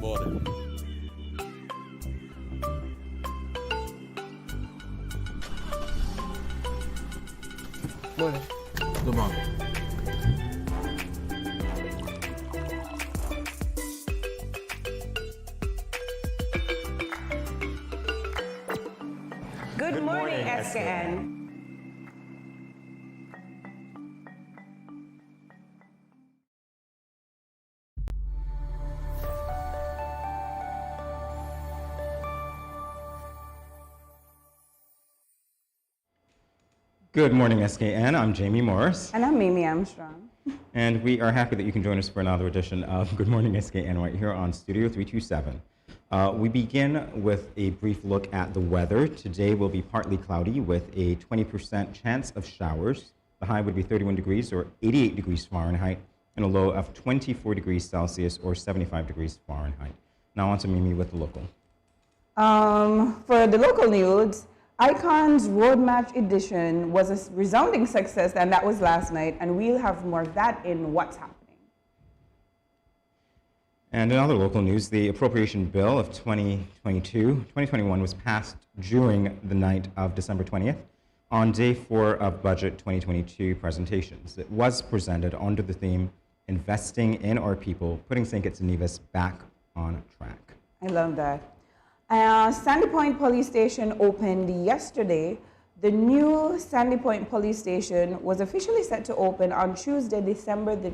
morning. Morning. Good morning. Good morning, SKN. Good morning, SKN. I'm Jamie Morris. And I'm Mimi Armstrong. And we are happy that you can join us for another edition of Good Morning SKN right here on Studio 327. We begin with a brief look at the weather. Today will be partly cloudy with a 20% chance of showers. The high would be 31 degrees or 88 degrees Fahrenheit and a low of 24 degrees Celsius or 75 degrees Fahrenheit. Now on to Mimi with the local. For the local news, Icon's Road Match edition was a resounding success, and that was last night, and we'll have more of that in What's Happening. And in other local news, the appropriation bill of 2021 was passed during the night of December 20th on day 4 of Budget 2022 presentations. It was presented under the theme, Investing in Our People, putting St. Kitts and Nevis back on track. I love that. Sandy Point Police Station opened yesterday. The new Sandy Point Police Station was officially set to open on Tuesday, December the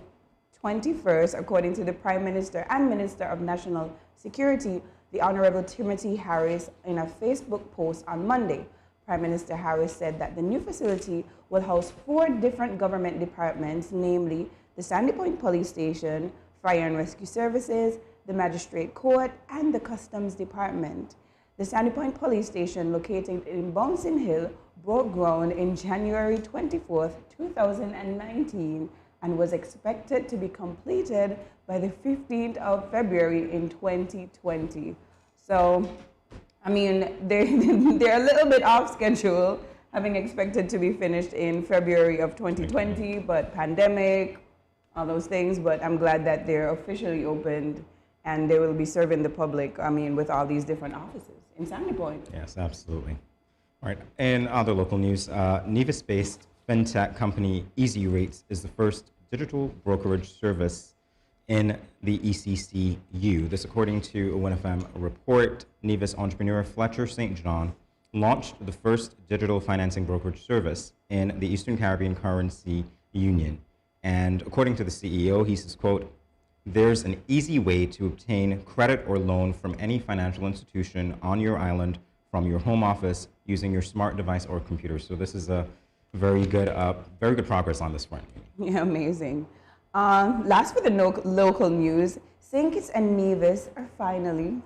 21st, according to the Prime Minister and Minister of National Security, the Honorable Timothy Harris, in a Facebook post on Monday. Prime Minister Harris said that the new facility will house 4 different government departments, namely the Sandy Point Police Station, Fire and Rescue Services, the Magistrate Court, and the Customs Department. The Sandy Point Police Station, located in Bouncing Hill, broke ground in January 24th, 2019, and was expected to be completed by the 15th of February in 2020. So, I mean, they're a little bit off schedule, having expected to be finished in February of 2020, but pandemic, all those things, but I'm glad that they're officially opened and they will be serving the public, I mean, with all these different offices in Sandy Point. Yes, absolutely. All right, in other local news, Nevis-based fintech company Easy Rates is the first digital brokerage service in the ECCU. This according to a WinFM report. Nevis entrepreneur Fletcher St. John launched the first digital financing brokerage service in the Eastern Caribbean Currency Union. And according to the CEO, he says, quote, "There's an easy way to obtain credit or loan from any financial institution on your island from your home office using your smart device or computer." So this is a very good progress on this front. Yeah, amazing. Last for the local news, St. Kitts and Nevis are finally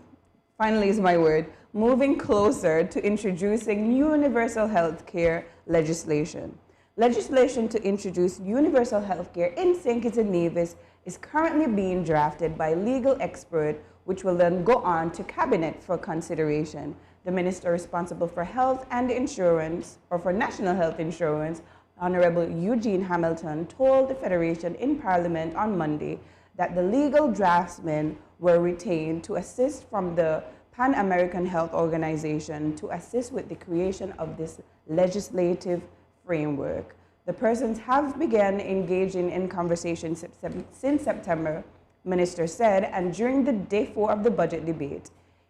is my word, moving closer to introducing universal health care legislation. Legislation to introduce universal health care in St. Kitts and Nevis is currently being drafted by legal expert, which will then go on to cabinet for consideration. The minister responsible for health and insurance, or for national health insurance, Honorable Eugene Hamilton, told the Federation in Parliament on Monday that the legal draftsmen were retained to assist from the Pan American Health Organization to assist with the creation of this legislative framework. The persons have begun engaging in conversations since September, Minister said, and during the day 4 of the budget debate.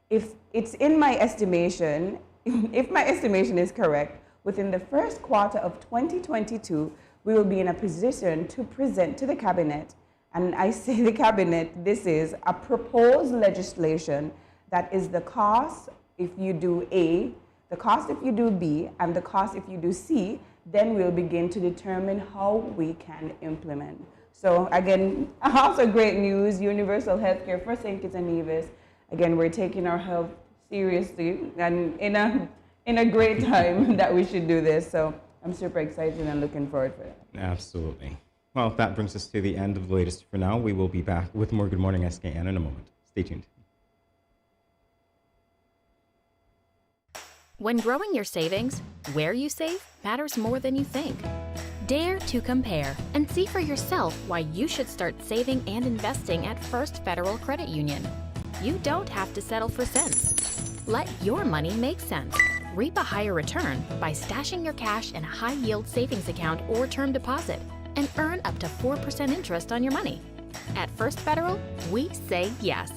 If my estimation is correct, within the first quarter of 2022, we will be in a position to present to the cabinet, and I say the cabinet, this is a proposed legislation that is the cost if you do A, the cost if you do B, and the cost if you do C. Then we'll begin to determine how we can implement. So again, also great news, universal healthcare for St. Kitts and Nevis. Again, we're taking our health seriously and in a great time that we should do this. So I'm super excited and looking forward for it. Absolutely. Well, that brings us to the end of the latest for now. We will be back with more Good Morning SKN in a moment. Stay tuned. When growing your savings, where you save matters more than you think. Dare to compare and see for yourself why you should start saving and investing at First Federal Credit Union. You don't have to settle for cents. Let your money make sense. Reap a higher return by stashing your cash in a high-yield savings account or term deposit and earn up to 4% interest on your money. At First Federal, we say yes.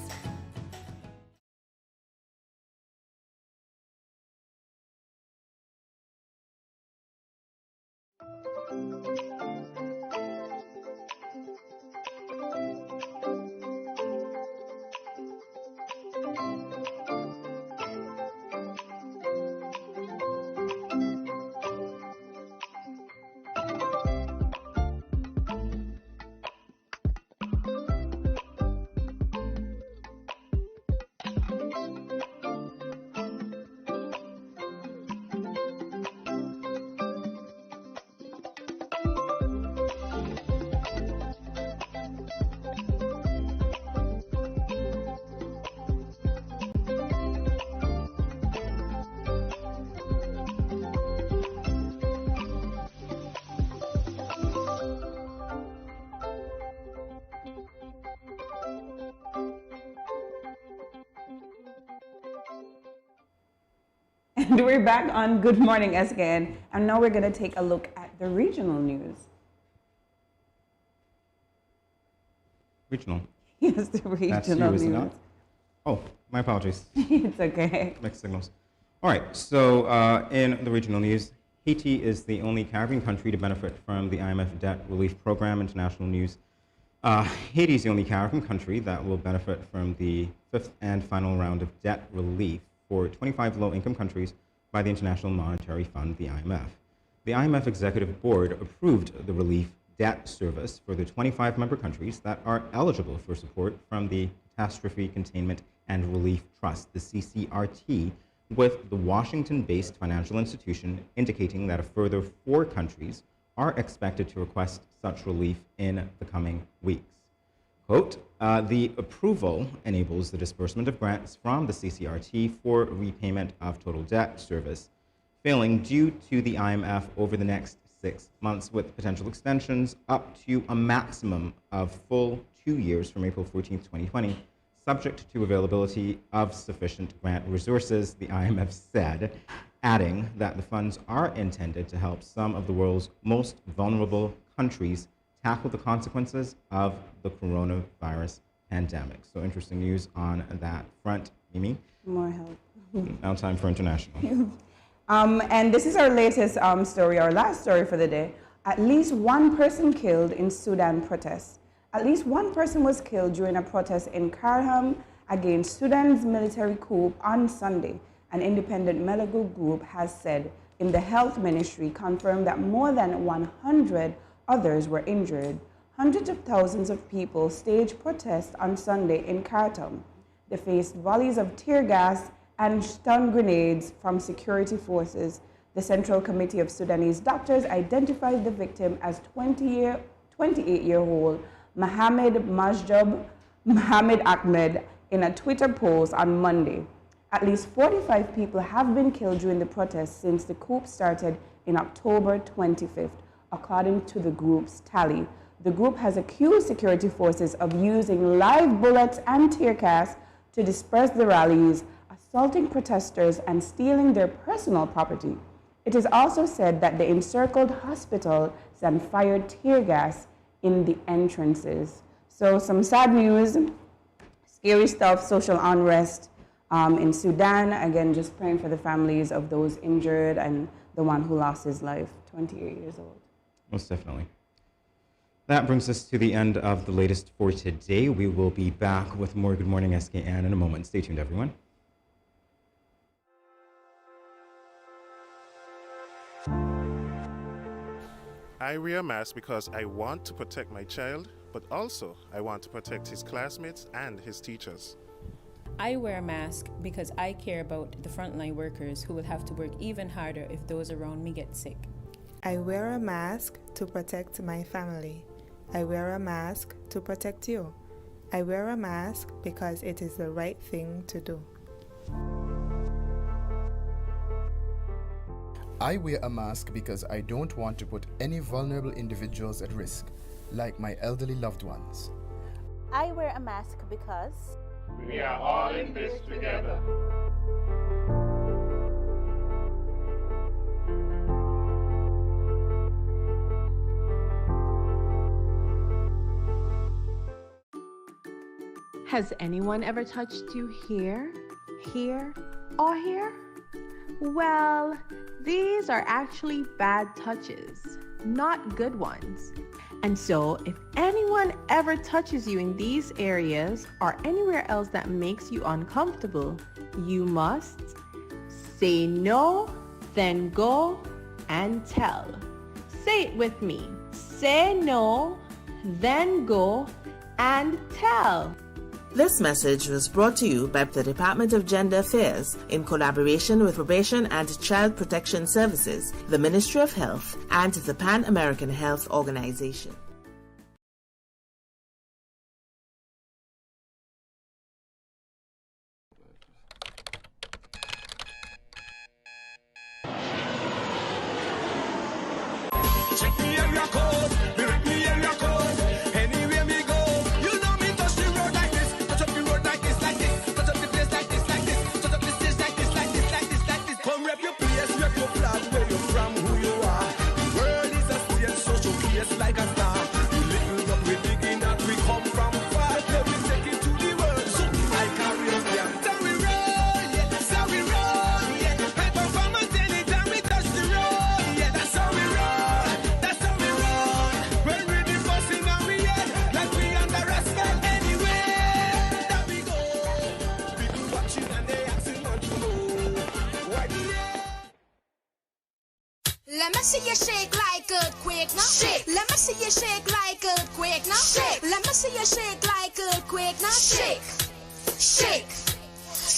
And we're back on Good Morning SKN, and now we're going to take a look at the regional news. Regional. Yes, the That's you, regional is it news. not? Oh, my apologies. It's okay. Mixed signals. All right, so in the regional news, Haiti is the only Caribbean country to benefit from the IMF Debt Relief Program. International news. Haiti is the only Caribbean country that will benefit from the fifth and final round of debt relief for 25 low-income countries by the International Monetary Fund, the IMF. The IMF Executive Board approved the relief debt service for the 25 member countries that are eligible for support from the Catastrophe Containment and Relief Trust, the CCRT, with the Washington-based financial institution indicating that a further 4 countries are expected to request such relief in the coming weeks. Quote, the approval enables the disbursement of grants from the CCRT for repayment of total debt service failing due to the IMF over the next 6 months, with potential extensions up to a maximum of full 2 years from April 14, 2020, subject to availability of sufficient grant resources, the IMF said, adding that the funds are intended to help some of the world's most vulnerable countries tackle the consequences of the coronavirus pandemic. So interesting news on that front. Mimi? More help. Now time for international. And this is our latest story, our last story for the day. At least one person killed in Sudan protests. At least one person was killed during a protest in Khartoum against Sudan's military coup on Sunday. An independent medical group has said in the health ministry confirmed that more than 100 others were injured. Hundreds of thousands of people staged protests on Sunday in Khartoum. They faced volleys of tear gas and stun grenades from security forces. The Central Committee of Sudanese Doctors identified the victim as 28-year-old Mohammed Masjab Mohammed Ahmed in a Twitter post on Monday. At least 45 people have been killed during the protests since the coup started in October 25th, according to the group's tally. The group has accused security forces of using live bullets and tear gas to disperse the rallies, assaulting protesters and stealing their personal property. It is also said that they encircled hospitals and fired tear gas in the entrances. So some sad news, scary stuff, social unrest in Sudan. Again, just praying for the families of those injured and the one who lost his life, 28 years old. Most definitely. That brings us to the end of the latest for today. We will be back with more Good Morning SKN in a moment. Stay tuned, everyone. I wear a mask because I want to protect my child, but also I want to protect his classmates and his teachers. I wear a mask because I care about the frontline workers who will have to work even harder if those around me get sick. I wear a mask to protect my family. I wear a mask to protect you. I wear a mask because it is the right thing to do. I wear a mask because I don't want to put any vulnerable individuals at risk, like my elderly loved ones. I wear a mask because We are all in this together. Has anyone ever touched you here, here, or here? Well, these are actually bad touches, not good ones. And so, if anyone ever touches you in these areas or anywhere else that makes you uncomfortable, you must say no, then go and tell. Say it with me. Say no, then go and tell. This message was brought to you by the Department of Gender Affairs in collaboration with Probation and Child Protection Services, the Ministry of Health, and the Pan American Health Organization. Check me area code, direct me area code. Anywhere me go, you know me touch the road like this, touch up the road like this, touch up the place like this, touch up the stage like this, like this. Come rep your place, rep your flag, where you from, who you are. The world is a stage, so showcase like a star. You little up, we digging that we come from far. Let me take it to the world, so I carry us down. So we roll, yeah, so we roll, yeah. High performance anytime we touch the road, yeah, that's how we roll. Let me see you shake like earthquake now. Shake. Let me see you shake like earthquake now. Shake. Let me see you shake like earthquake now. Shake. Shake.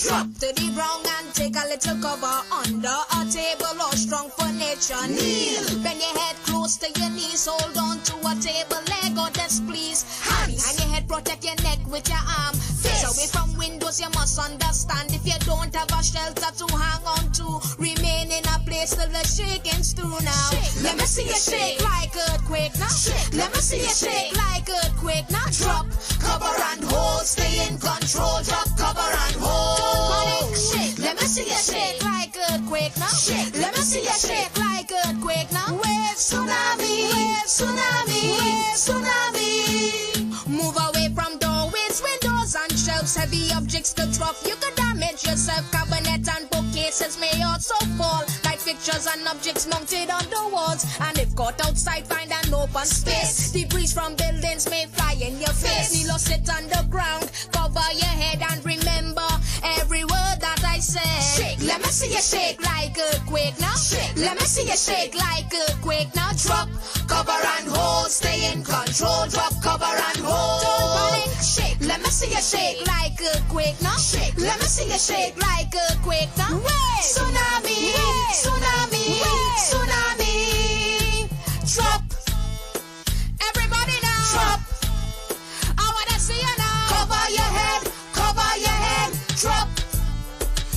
Drop to the ground and take a little cover under a table or strong furniture. Kneel. Bend your head close to your knees. Hold on to a table leg or desk, please. Hands. And your head protect your neck with your arm. Face away from windows, you must understand. If you don't have a shelter to hang on to, remain in a place till the shaking's through now. Shake. Let me see you shake like earthquake now. Shake. Let me see you shake like earthquake now. Drop, cover and hold. Stay in control. Drop, cover and hold. Shake. Let me see you shake like earthquake now. Shake. Let me see you shake like earthquake now. Wave tsunami, wave tsunami, wave tsunami. Move away from doorways, windows and shelves. Heavy objects could drop. You could damage yourself. Cabinet and bookcases may also fall. Like fixtures and objects mounted on the walls. And if caught outside, find an open space. Debris from buildings may fly in your face. Kneel or sit on the ground. Cover your head and remember every word that I say. Shake. Let me see you shake like earthquake now. Shake. Let me see you shake like earthquake now. Drop, cover and hold. Stay in control. Drop, cover and hold. Don't panic. Shake. Let me see you shake like earthquake now. Shake. Let me see you shake like earthquake now. Wave. Tsunami. Wave. Tsunami. Wave. Tsunami. Drop. Everybody now. Drop. I wanna see you now. Cover your head. Cover your head. Drop.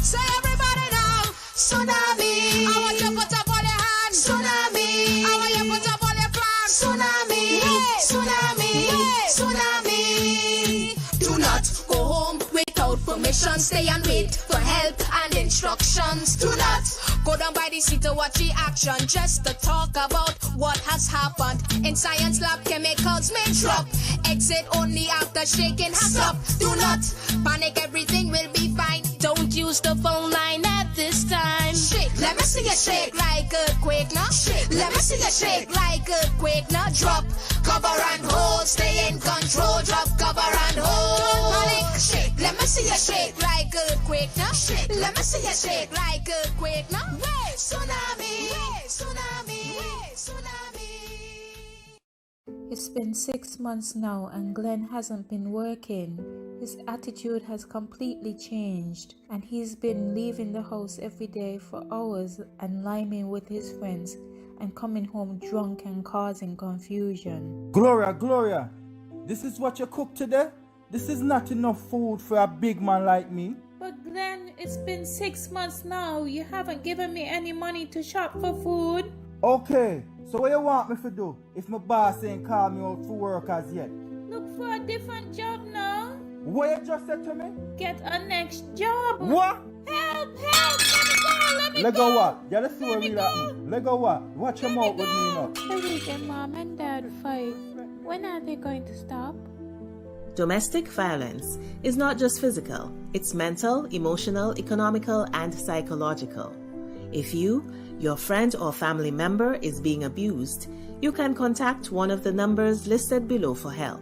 Say everybody now. Tsunami. I want you to put up all your hands. Tsunami. I want you to put up all your flags. Tsunami. Yeah. Tsunami. Yeah. Tsunami. Do not go home without permission. Stay and wait for help and instructions. Do not go down by the seat to watch the action. Just to talk about what has happened. In science lab, chemicals may drop. Exit only after shaking has stopped. Do not panic, everything will be fine. Don't use the phone line at this time. Shake. Let me see you shake like earthquake now. Shake. Let me see you shake like earthquake now. Drop, cover and hold. Stay in control. Drop, cover and hold. Don't panic. Shake. Let me see you shake like earthquake now. Shake. Let me see you shake like earthquake now. Wave. Tsunami. Wave. Tsunami. Wave. Tsunami. It's been 6 months now and Glenn hasn't been working. His attitude has completely changed and he's been leaving the house every day for hours and liming with his friends and coming home drunk and causing confusion. Gloria, this is what you cook today? This is not enough food for a big man like me. But Glenn, it's been 6 months now. You haven't given me any money to shop for food. Okay, so what you want me to do if my boss ain't call me out for work as yet? Look for a different job now. What you just said to me? Get a next job. What? Help, let me go. Let go what? You let's see what really happen. Let go what? Watch your mouth with me now. Every weekend, mom and dad fight. When are they going to stop? Domestic violence is not just physical, it's mental, emotional, economical, and psychological. If you, your friend or family member is being abused, you can contact one of the numbers listed below for help.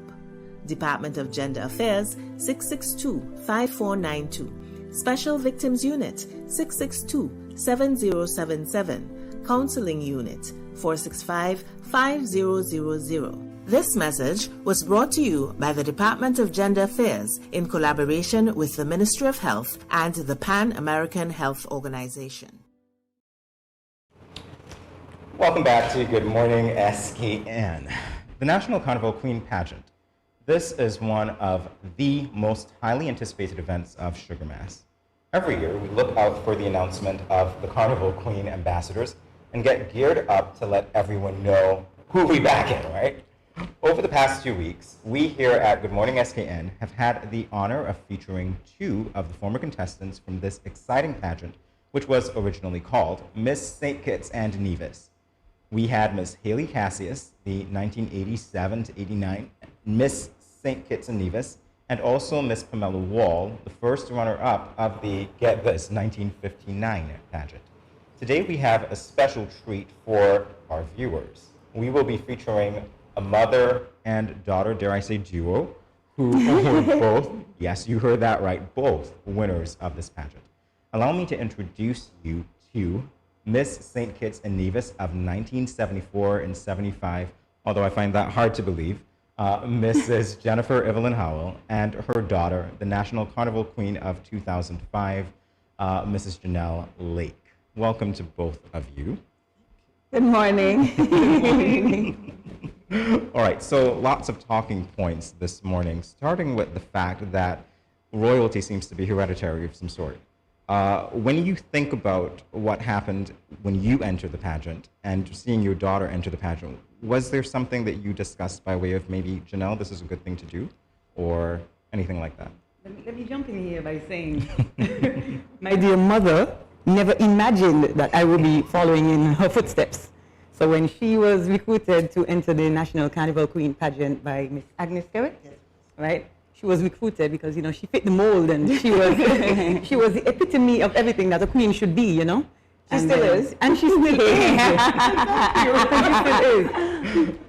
Department of Gender Affairs 662-5492, Special Victims Unit 662-7077, Counseling Unit 465-5000. This message was brought to you by the Department of Gender Affairs in collaboration with the Ministry of Health and the Pan American Health Organization. Welcome back to Good Morning SKN. The National Carnival Queen Pageant. This is one of the most highly anticipated events of Sugar Mass. Every year, we look out for the announcement of the Carnival Queen ambassadors and get geared up to let everyone know who we back in, right? Over the past 2 weeks, we here at Good Morning SKN have had the honor of featuring two of the former contestants from this exciting pageant, which was originally called Miss St. Kitts and Nevis. We had Miss Haley Cassius, the 1987 to 89 Miss St. Kitts and Nevis, and also Miss Pamela Wall, the first runner-up of the, get this, 1959 pageant. Today we have a special treat for our viewers. We will be featuring a mother and daughter, dare I say duo, who were both, yes, you heard that right, both winners of this pageant. Allow me to introduce you to Miss St. Kitts and Nevis of 1974 and 75, although I find that hard to believe, Mrs. Jennifer Evelyn Howell, and her daughter, the National Carnival Queen of 2005, Mrs. Janelle Lake. Welcome to both of you. Good morning. All right, so lots of talking points this morning, starting with the fact that royalty seems to be hereditary of some sort. When you think about what happened when you entered the pageant and seeing your daughter enter the pageant, was there something that you discussed by way of maybe, Janelle, this is a good thing to do, or anything like that? Let me jump in here by saying, my dear mother never imagined that I would be following in her footsteps. So when she was recruited to enter the National Carnival Queen pageant by Miss Agnes Kerrick, right? She was recruited because, you know, she fit the mold and she was she was the epitome of everything that a queen should be, you know. She still is. And she still is. She still is.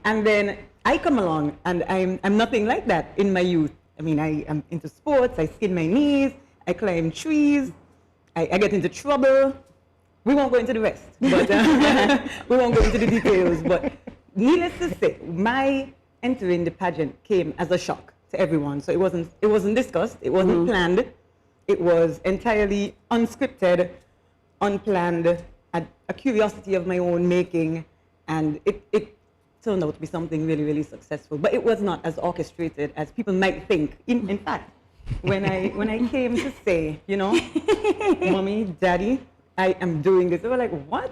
And then I come along and I'm nothing like that in my youth. I mean, I am into sports, I skin my knees, I climb trees, I get into trouble. We won't go into the rest, but we won't go into the details. But needless to say, my entering the pageant came as a shock to everyone. So it wasn't discussed, it wasn't planned. It was entirely unscripted, unplanned, a curiosity of my own making, and it turned out to be something really, really successful. But it was not as orchestrated as people might think. In fact, when I came to say, you know, Mommy, Daddy, I am doing this, they were like, what?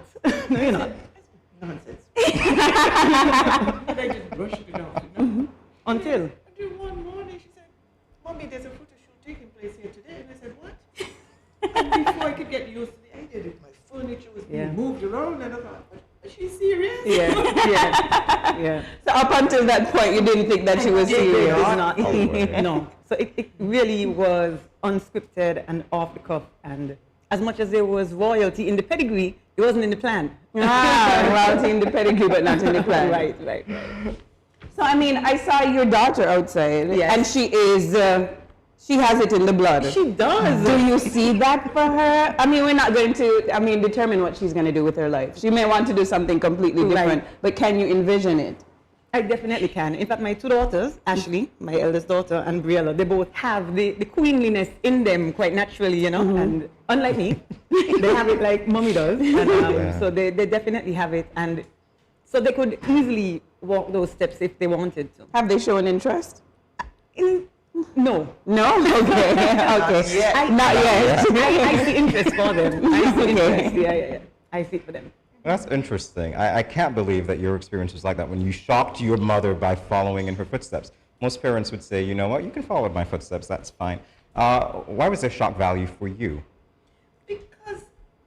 No, you're not. Nonsense. I just brushed it off, you know? Until? Until one morning she said, Mommy, there's a photo shoot taking place here today. And I said, what? And before I could get used to the idea that my furniture was being moved around, and I thought, is she serious? Yeah. So up until that point, you didn't think that she was serious? Not. No. So it really was unscripted and off the cuff, and as much as there was royalty in the pedigree, it wasn't in the plan. Royalty in the pedigree, but not in the plan. Right. So, I mean, I saw your daughter outside, and she is, she has it in the blood. She does. Do you see that for her? I mean, we're not going to, determine what she's going to do with her life. She may want to do something completely different, but can you envision it? I definitely can. In fact, my two daughters, Ashley, my eldest daughter, and Briella, they both have the queenliness in them quite naturally, you know, and unlike me, they have it like Mommy does, and so they definitely have it, and so they could easily walk those steps if they wanted to. Have they shown interest? No. No? Okay. Not yet. I see interest for them. I see interest. Yeah. I see it for them. That's interesting. I can't believe that your experience was like that when you shocked your mother by following in her footsteps. Most parents would say, you know what, you can follow in my footsteps, that's fine. Why was there shock value for you? Because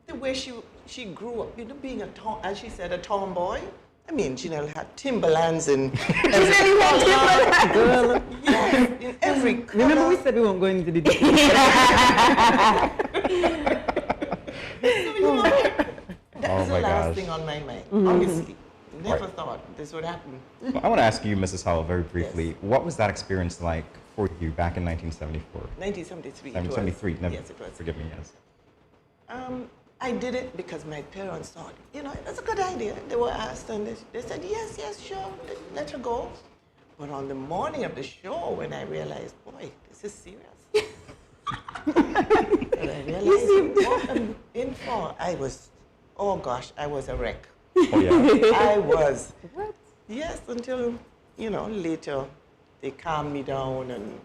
the way she grew up, being as she said, a tomboy. I mean, Janelle had Timberlands and every color. Girl, yes, in every color. Remember we said we weren't going into the details. That was the last thing on my mind, honestly. Never thought this would happen. Well, I want to ask you, Mrs. Howell, very briefly, what was that experience like for you back in 1974? 1973. 1973, never, yes, it was. Forgive me, yes. I did it because my parents thought, that's a good idea. They were asked and they said, yes, sure, let her go. But on the morning of the show, when I realized, boy, this is serious. And I realized what I'm in for. I was a wreck. Oh, yeah. I was. What? Yes, until, later they calmed me down and,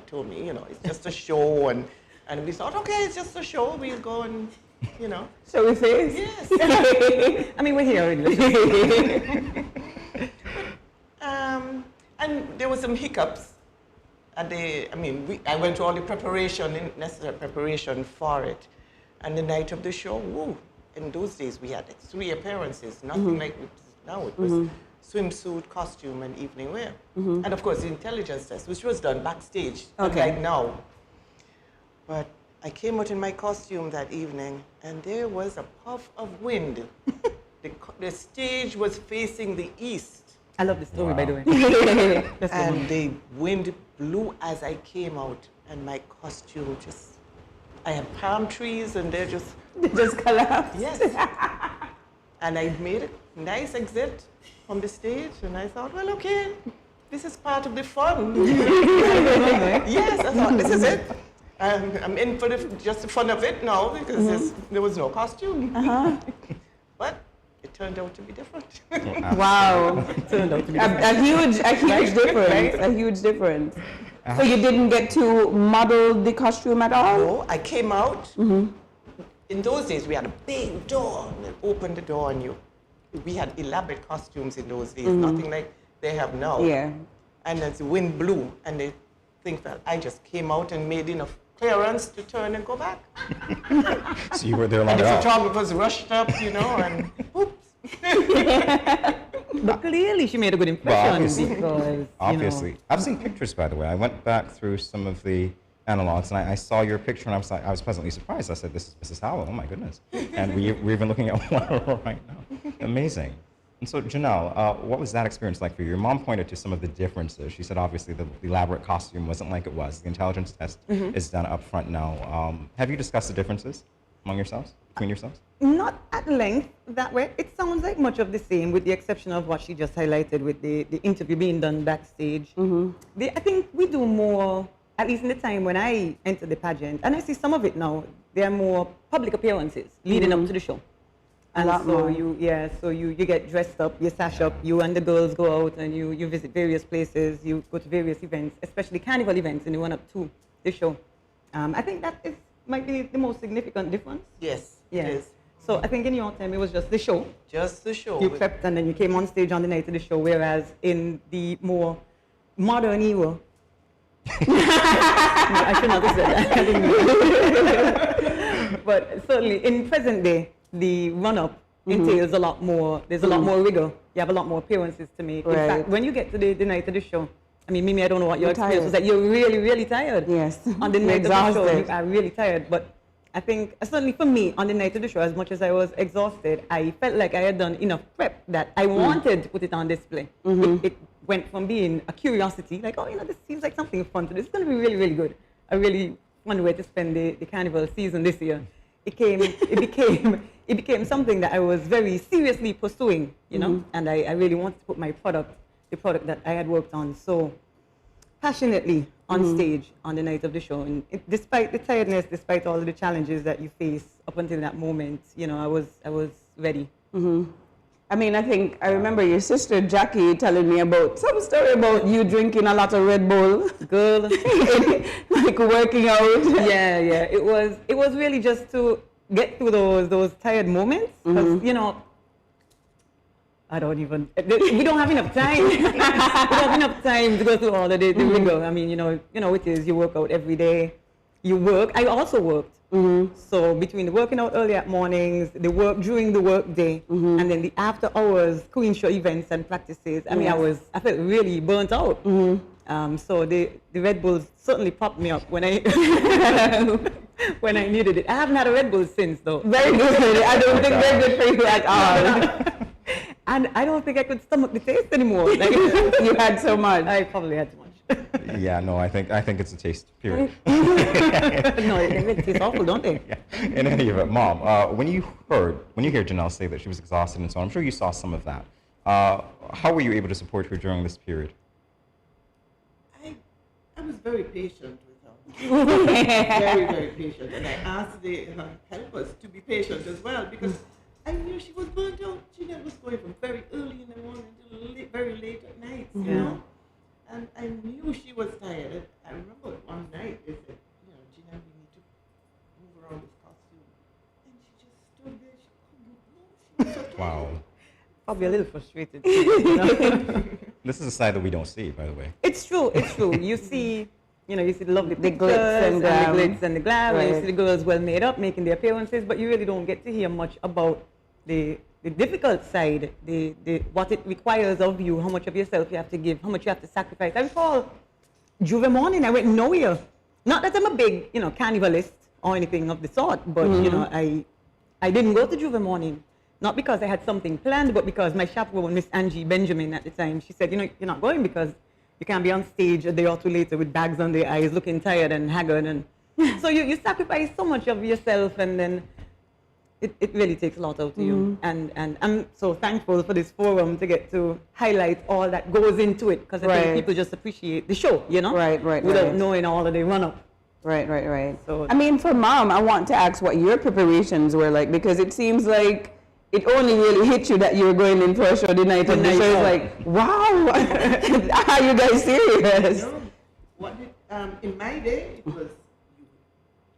told me, it's just a show. And we thought, okay, it's just a show. We'll go and, Shall we face? Yes. I mean, we're here already. And there were some hiccups. I went through all the necessary preparation for it. And the night of the show, woo, in those days we had 3 appearances, nothing like now. It was swimsuit, costume, and evening wear. And of course the intelligence test, which was done backstage, like now. But I came out in my costume that evening, and there was a puff of wind. The stage was facing the east. I love this story, by the way. And the wind blew as I came out, and my costume I had palm trees, and they just collapsed. Yes. And I made a nice exit from the stage, and I thought, well, okay, this is part of the fun. Yes, I thought, this is it. I'm in for just the fun of it now, because there was no costume. But it turned out to be different. Wow. A huge difference. Right? A huge difference. So you didn't get to model the costume at all? No, I came out. In those days, we had a big door, and they opened the door, and we had elaborate costumes in those days, nothing like they have now. Yeah. And as the wind blew, and the thing fell, I just came out and made enough clearance to turn and go back. So you were there long enough. And the enough. photographers rushed up, and oops. But clearly she made a good impression. Well, obviously. I've seen pictures, by the way. I went back through some of the analogs, and I saw your picture, and I was pleasantly surprised. I said, this is Mrs. Howell. Oh, my goodness. And we're even looking at one right now. Amazing. And so, Janelle, what was that experience like for you? Your mom pointed to some of the differences. She said, obviously, the elaborate costume wasn't like it was. The intelligence test is done up front now. Have you discussed the differences between yourselves? Not at length that way. It sounds like much of the same, with the exception of what she just highlighted with the interview being done backstage. I think we do more, at least in the time when I entered the pageant, and I see some of it now, there are more public appearances leading up to the show. And so you get dressed up, you sash up, you and the girls go out and you visit various places, you go to various events, especially carnival events, and you run up to the show. I think that might be the most significant difference. Yes, it is. So I think in your time it was just the show. Just the show. You prepped and then you came on stage on the night of the show, whereas in the more modern era, I should not have said that. But certainly in present day, the run-up entails a lot more. There's a lot more rigor. You have a lot more appearances to make. Right. In fact, when you get to the night of the show, I mean, Mimi, I don't know what your experience was like. You're really, really tired. Yes. On the night of the show, you are really tired. But I think, certainly for me, on the night of the show, as much as I was exhausted, I felt like I had done enough prep that I wanted to put it on display. It went from being a curiosity, like, oh, this seems like something fun to do. It's going to be really, really good. A really fun way to spend the carnival season this year. It became something that I was very seriously pursuing, and I really wanted to put my the product that I had worked on so passionately on stage on the night of the show. And despite the tiredness, despite all of the challenges that you face up until that moment, I was ready. I mean, I remember your sister Jackie telling me about some story about you drinking a lot of Red Bull. Girl. Like working out. Yeah. It was really just to get through those tired moments. Because, I don't even, we don't have enough time. We don't have enough time to go through all of the rigor. I mean, you know, it is, you work out every day. You work, I also worked. So between the working out early at mornings, the work during the work day, and then the after hours Queen Show events and practices, I mean, I felt really burnt out. So the Red Bulls certainly popped me up when I when I needed it. I haven't had a Red Bull since, though. Very good. I don't think they're good for you at all. And I don't think I could stomach the taste anymore. Like, you had so much. I probably had too much. Yeah, no, I think it's a taste, period. No, they taste awful, don't they? Yeah. In any event, Mom, when you hear Janelle say that she was exhausted and so on, I'm sure you saw some of that. How were you able to support her during this period? I was very patient with her. Very, very patient. And I asked the helpers to be patient as well, because I knew she was burnt out. Jeanette was going from very early in the morning till very late at night, you know? And I knew she was tired. I remember one night they said, you know, Jeanette, we need to move around this costume. And she just stood there. She couldn't move. She was so tired. Wow. Probably a little frustrated. You know? This is a side that we don't see, by the way. It's true, it's true. You see, you know, you see the lovely The glitz and the glitz and the glam, and you Right. see the girls well made up, making their appearances, but you really don't get to hear much about the difficult side, the what it requires of you, how much of yourself you have to give, how much you have to sacrifice. I recall Juve morning, I went nowhere. Not that I'm a big, you know, carnivalist or anything of the sort, but you know, I didn't go to Juve morning. Not because I had something planned, but because my chaperone, Miss Angie Benjamin at the time, she said, you know, you're not going because you can't be on stage a day or two later with bags on the eyes, looking tired and haggard. And so you sacrifice so much of yourself, and then it really takes a lot out of you. And I'm so thankful for this forum to get to highlight all that goes into it, because I think people just appreciate the show, you know? Without knowing all of the run-up. Right. So, I mean, for Mom, I want to ask what your preparations were like, because it seems like it only really hit you that you were going in for a show the night of the show. It's like, wow, are you guys serious? No. What did, in my day, it was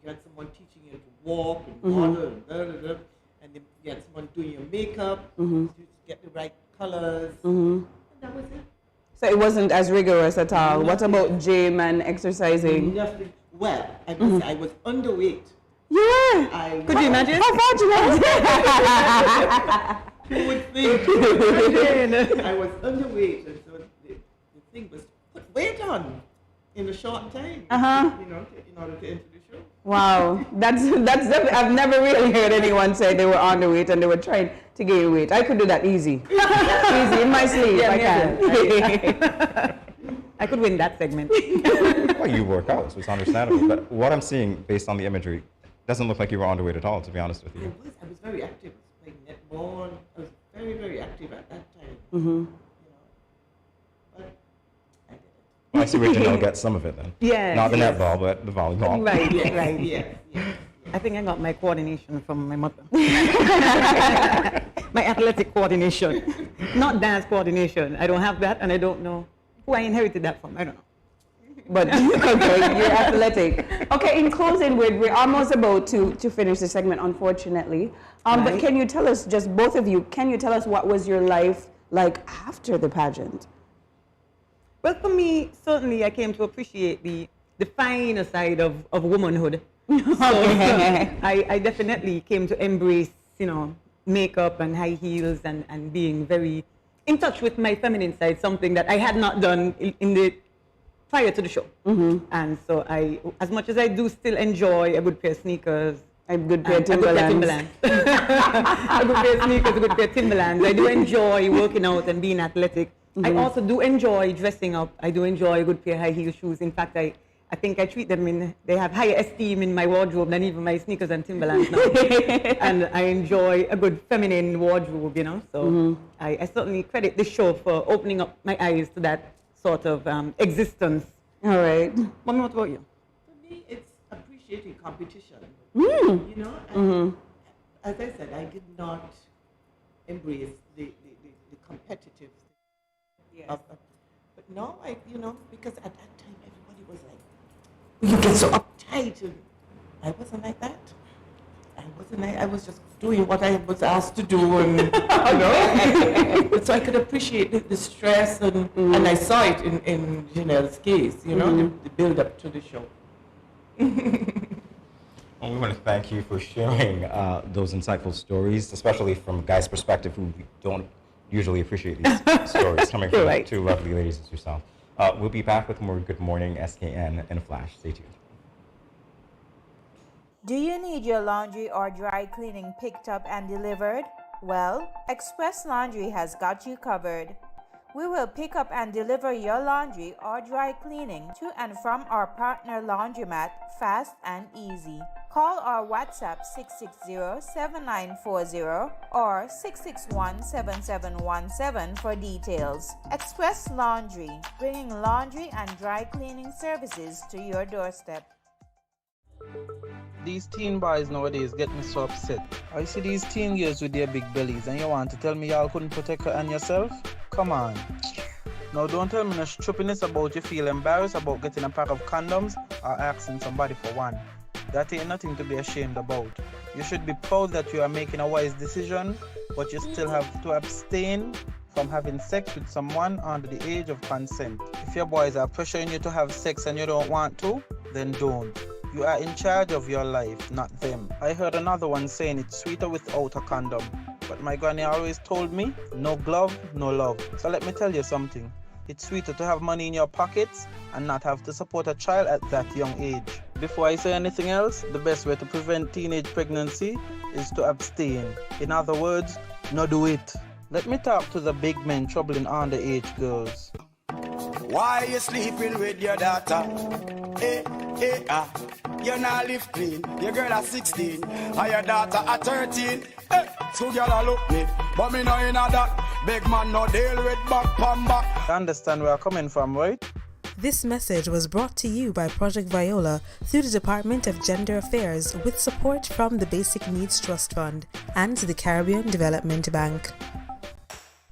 you had someone teaching you to walk and model and and then you had someone doing your makeup to get the right colors. And that was it. So it wasn't as rigorous at all. What about gym and exercising? Nothing. Well, I must say I was underweight. Yeah. Could you imagine? How fortunate. Who would think? I was underweight, and so the thing was to put weight on in a short time. You know, in order to enter the show. Wow, that's I've never really heard anyone say they were underweight and they were trying to gain weight. I could do that easy, easy in my sleep. I can. I could win that segment. Well, you work out, so it's understandable. But what I'm seeing, based on the imagery, doesn't look like you were underweight at all, to be honest with you. I was very active. I was playing netball. I was very, very active at that time. Mm-hmm. You know, but I did it. Well, I see where Janelle gets some of it then. Yeah. Not the netball, but the volleyball. Right. Yeah. I think I got my coordination from my mother. My athletic coordination. Not dance coordination. I don't have that, and I don't know who I inherited that from. I don't know. But okay, you're athletic. Okay, in closing, we're almost about to finish the segment, unfortunately. But can you tell us, just both of you, can you tell us what was your life like after the pageant? Well, for me, certainly I came to appreciate the finer side of womanhood. So, I definitely came to embrace, you know, makeup and high heels and being very in touch with my feminine side, something that I had not done in the prior to the show. And so as much as I do still enjoy a good pair of sneakers, a good pair of Timberlands. A good pair of sneakers, a good pair of Timberlands. I do enjoy working out and being athletic. I also do enjoy dressing up. I do enjoy a good pair of high heel shoes. In fact, I think I treat them they have higher esteem in my wardrobe than even my sneakers and Timberlands now. And I enjoy a good feminine wardrobe, you know. So I certainly credit this show for opening up my eyes to that sort of existence. All right. Mommy, what about you? For me, it's appreciating competition. You know, as I said, I did not embrace the competitive thing. But now you know, because at that time everybody was like, you get so uptight, and I wasn't like that. I was just doing what I was asked to do, and you know, so I could appreciate the stress, and I saw it in Janelle's case, you know, the build up to the show. Well, we want to thank you for sharing those insightful stories, especially from a guy's perspective who don't usually appreciate these stories coming from Right. two lovely ladies as yourself. We'll be back with more Good Morning SKN in a flash. Stay tuned. Do you need your laundry or dry cleaning picked up and delivered? Well, Express Laundry has got you covered. We will pick up and deliver your laundry or dry cleaning to and from our partner laundromat fast and easy. Call or WhatsApp 660-7940 or 661-7717 for details. Express Laundry, bringing laundry and dry cleaning services to your doorstep. These teen boys nowadays get me so upset. I see these teen girls with their big bellies and you want to tell me y'all couldn't protect her and yourself? Come on. Now don't tell me no stupidness about you feel embarrassed about getting a pack of condoms or asking somebody for one. That ain't nothing to be ashamed about. You should be proud that you are making a wise decision, but you still have to abstain from having sex with someone under the age of consent. If your boys are pressuring you to have sex and you don't want to, then don't. You are in charge of your life, not them. I heard another one saying it's sweeter without a condom. But my granny always told me, no glove, no love. So let me tell you something. It's sweeter to have money in your pockets and not have to support a child at that young age. Before I say anything else, the best way to prevent teenage pregnancy is to abstain. In other words, no do it. Let me talk to the big men troubling underage girls. Why you sleeping with your daughter? You not live clean. Your girl at 16, and your daughter at 13. So girl a look me, but me no inna that. Big man no deal with back pan back. You understand where I'm coming from, right? This message was brought to you by Project Viola through the Department of Gender Affairs with support from the Basic Needs Trust Fund and the Caribbean Development Bank.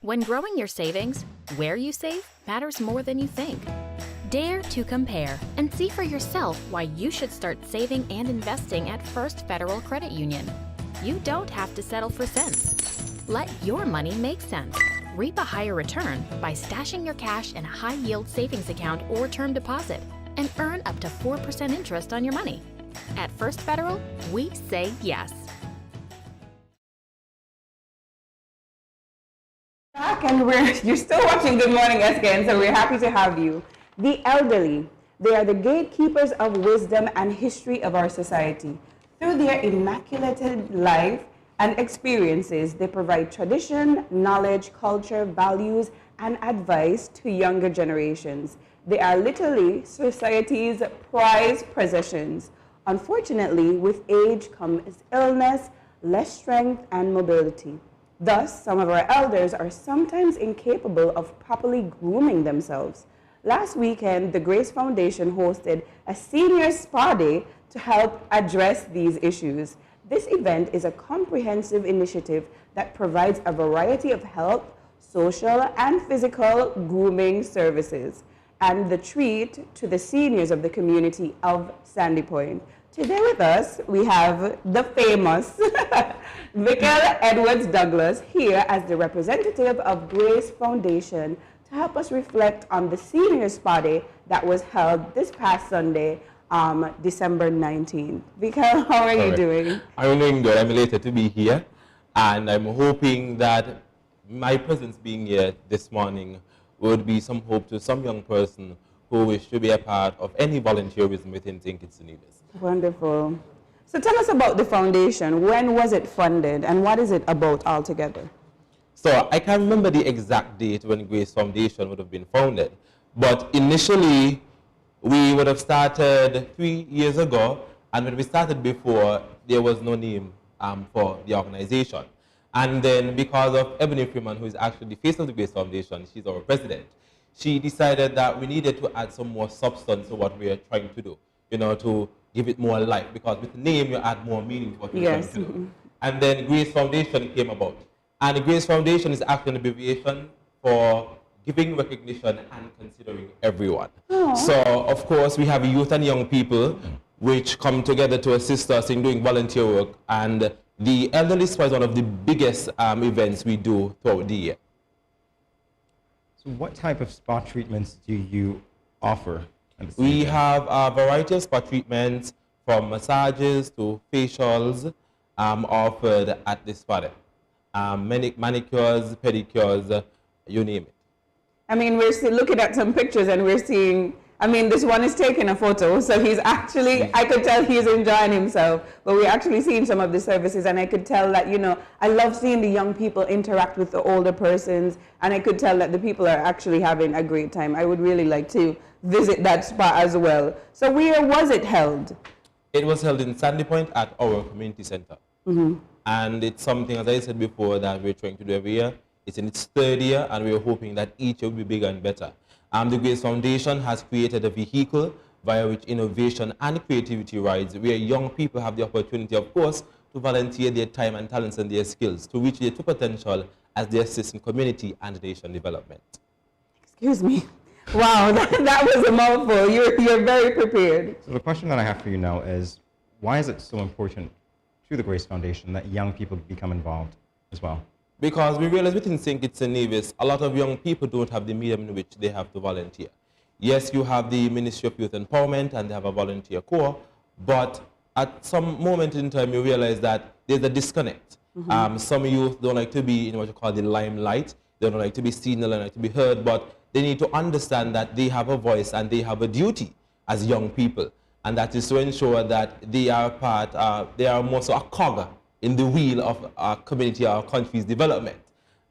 When growing your savings, where you save matters more than you think. Dare to compare and see for yourself why you should start saving and investing at First Federal Credit Union. You don't have to settle for cents. Let your money make sense. Reap a higher return by stashing your cash in a high-yield savings account or term deposit and earn up to 4% interest on your money. At First Federal, we say yes. Back and you're still watching Good Morning SKN, so we're happy to have you. The elderly, they are the gatekeepers of wisdom and history of our society. Through their immaculate life and experiences, they provide tradition, knowledge, culture, values, and advice to younger generations. They are literally society's prized possessions. Unfortunately, with age comes illness, less strength, and mobility. Thus, some of our elders are sometimes incapable of properly grooming themselves. Last weekend, the Grace Foundation hosted a senior spa day to help address these issues. This event is a comprehensive initiative that provides a variety of health, social, and physical grooming services, and the treat to the seniors of the community of Sandy Point. Today with us, we have the famous Michael Edwards Douglas here as the representative of Grace Foundation to help us reflect on the senior spa day that was held this past Sunday, December 19th. Michael, how are you doing? I'm doing good. I'm elated to be here, and I'm hoping that my presence being here this morning would be some hope to some young person who wish to be a part of any volunteerism within St. Kitts and Nevis. Wonderful. So tell us about the foundation. When was it funded, and what is it about altogether? So I can't remember the exact date when Grace Foundation would have been founded, but initially we would have started 3 years ago, and when we started before, there was no name for the organization. And then because of Ebony Freeman, who is actually the face of the Grace Foundation, she's our president, she decided that we needed to add some more substance to what we are trying to do, you know, to give it more life, because with the name you add more meaning to what you're trying to do. And then Grace Foundation came about. And the Grace Foundation is actually an abbreviation for giving recognition and considering everyone. So, of course, we have youth and young people which come together to assist us in doing volunteer work. And the Elderly Spa is one of the biggest events we do throughout the year. So what type of spa treatments do you offer? We have a variety of spa treatments, from massages to facials, offered at the spa. Manicures, pedicures, you name it. I mean, we're looking at some pictures and we're seeing, I mean, this one is taking a photo, so he's actually, I could tell he's enjoying himself, but we're actually seeing some of the services, and I could tell that, you know, I love seeing the young people interact with the older persons, and I could tell that the people are actually having a great time. I would really like to visit that spa as well. So where was it held? It was held in Sandy Point at our community center. Mm-hmm. And it's something, as I said before, that we're trying to do every year. It's in its third year, and we're hoping that each year will be bigger and better. The Grace Foundation has created a vehicle via which innovation and creativity rides, where young people have the opportunity, of course, to volunteer their time and talents and their skills to reach their true potential as they assist in community and nation development. Excuse me. Wow, that was a mouthful. You're very prepared. So the question that I have for you now is, why is it so important to the Grace Foundation that young people become involved as well? Because we realize within St. Kitts and Nevis, a lot of young people don't have the medium in which they have to volunteer. Yes, you have the Ministry of Youth Empowerment and they have a volunteer corps, but at some moment in time you realize that there's a disconnect. Mm-hmm. Some youth don't like to be in what you call the limelight, they don't like to be seen, they don't like to be heard, but they need to understand that they have a voice and they have a duty as young people, and that is to ensure that they are they are more so a cog in the wheel of our community, our country's development.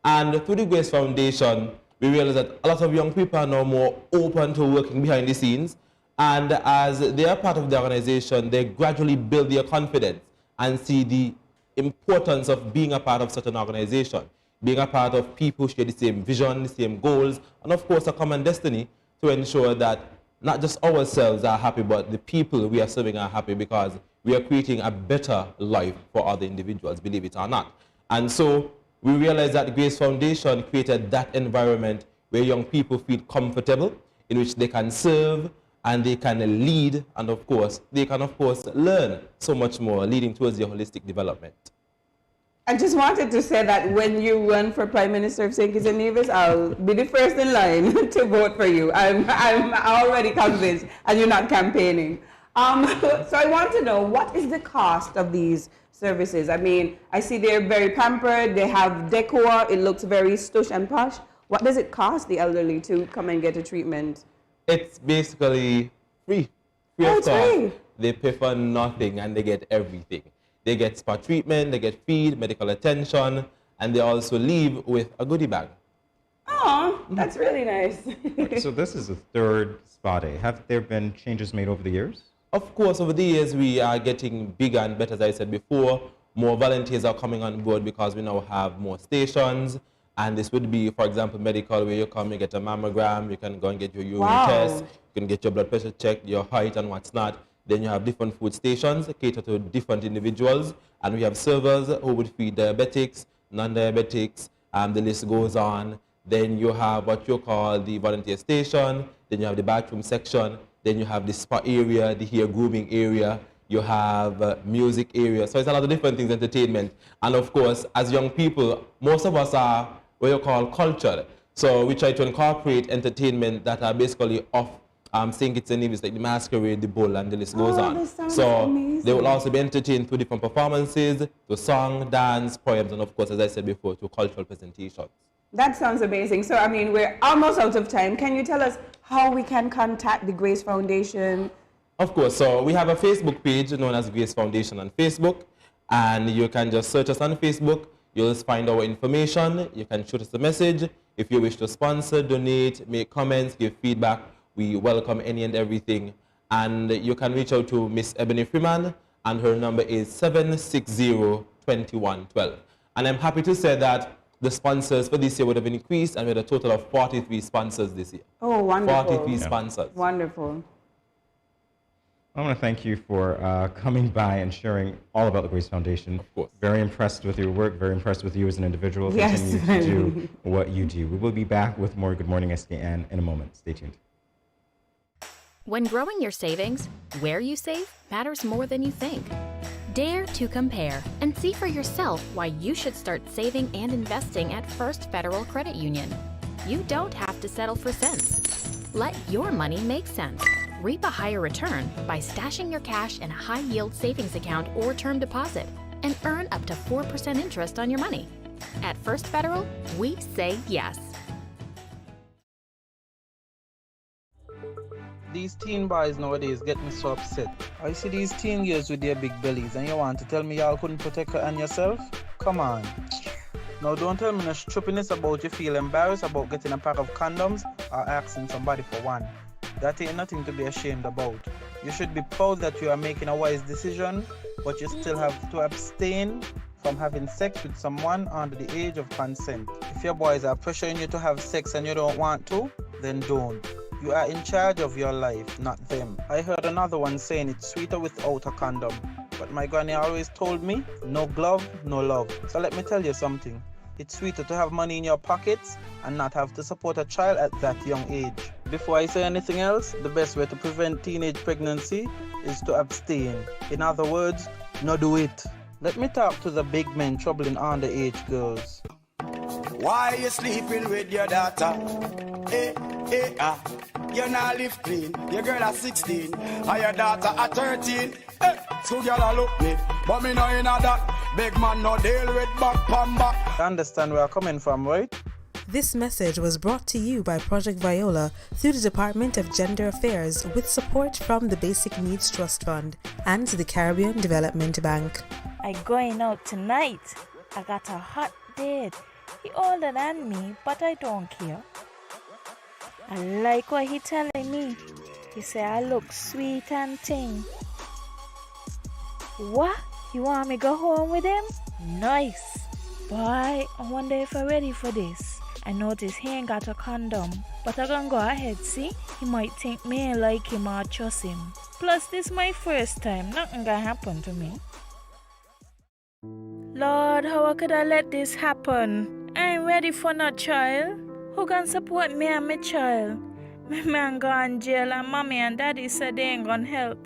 And through the Grace Foundation, we realize that a lot of young people are now more open to working behind the scenes, and as they are part of the organization, they gradually build their confidence and see the importance of being a part of such an organization, being a part of people who share the same vision, the same goals, and of course a common destiny to ensure that not just ourselves are happy, but the people we are serving are happy, because we are creating a better life for other individuals, believe it or not. And so we realized that the Grace Foundation created that environment where young people feel comfortable, in which they can serve and they can lead, and of course, they can of course learn so much more, leading towards their holistic development. I just wanted to say that when you run for Prime Minister of St. Kitts and Nevis, I'll be the first in line to vote for you. I'm already convinced, and you're not campaigning. So I want to know, what is the cost of these services? I mean, I see they're very pampered, they have decor, it looks very stush and posh. What does it cost the elderly to come and get a treatment? It's basically free. Free of cost. They pay for nothing and they get everything. They get spa treatment, they get feed, medical attention, and they also leave with a goodie bag. Oh, that's really nice. So this is the third spa day. Have there been changes made over the years? Of course, over the years, we are getting bigger and better, as I said before. More volunteers are coming on board because we now have more stations. And this would be, for example, medical, where you come, you get a mammogram, you can go and get your urine test, you can get your blood pressure checked, your height and what's not. Then you have different food stations cater to different individuals. And we have servers who would feed diabetics, non-diabetics, the list goes on. Then you have what you call the volunteer station. Then you have the bathroom section. Then you have the spa area, the hair grooming area. You have music area. So it's a lot of different things, entertainment. And of course, as young people, most of us are what you call cultured. So we try to incorporate entertainment that are basically off St. Kitts and Nevis, like the masquerade, the bull, and the list goes on. So amazing. They will also be entertained through different performances, to song, dance, poems, and of course, as I said before, to cultural presentations. That sounds amazing. So, I mean, we're almost out of time. Can you tell us how we can contact the Grace Foundation? Of course. So we have a Facebook page known as Grace Foundation on Facebook, and you can just search us on Facebook. You'll find our information. You can shoot us a message. If you wish to sponsor, donate, make comments, give feedback, we welcome any and everything. And you can reach out to Miss Ebony Freeman, and her number is 760-2112. And I'm happy to say that the sponsors for this year would have increased, and we had a total of 43 sponsors this year. Oh, wonderful. 43 sponsors. Wonderful. I want to thank you for coming by and sharing all about the Grace Foundation. Of course. Very impressed with your work, very impressed with you as an individual. Yes. Continue to do what you do. We will be back with more Good Morning SKN in a moment. Stay tuned. When growing your savings, where you save matters more than you think. Dare to compare and see for yourself why you should start saving and investing at First Federal Credit Union. You don't have to settle for cents. Let your money make sense. Reap a higher return by stashing your cash in a high-yield savings account or term deposit and earn up to 4% interest on your money. At First Federal, we say yes. These teen boys nowadays get me so upset. I see these teen girls with their big bellies and you want to tell me y'all couldn't protect her and yourself? Come on. Now don't tell me no stupidness about you feel embarrassed about getting a pack of condoms or asking somebody for one. That ain't nothing to be ashamed about. You should be proud that you are making a wise decision, but you still have to abstain from having sex with someone under the age of consent. If your boys are pressuring you to have sex and you don't want to, then don't. You are in charge of your life, not them. I heard another one saying it's sweeter without a condom. But my granny always told me, no glove, no love. So let me tell you something. It's sweeter to have money in your pockets and not have to support a child at that young age. Before I say anything else, the best way to prevent teenage pregnancy is to abstain. In other words, no do it. Let me talk to the big men troubling underage girls. Why you sleeping with your daughter? You not live clean. Your girl at 16 and your daughter at 13. So girl a look me, but me know in that. Big man no deal with back pan back. You understand where I'm coming from, right? This message was brought to you by Project Viola through the Department of Gender Affairs with support from the Basic Needs Trust Fund and the Caribbean Development Bank. I going out tonight. I got a hot date. He older than me, but I don't care. I like what he telling me. He say I look sweet and ting. What? You want me go home with him? Nice. Boy, I wonder if I'm ready for this. I notice he ain't got a condom, but I gonna go ahead, see? He might think me ain't like him or trust him. Plus, this my first time. Nothing gonna happen to me. Lord, how could I let this happen? I ain't ready for no child. Who can support me and my child? My man gone jail and mommy and daddy said they ain't gonna help.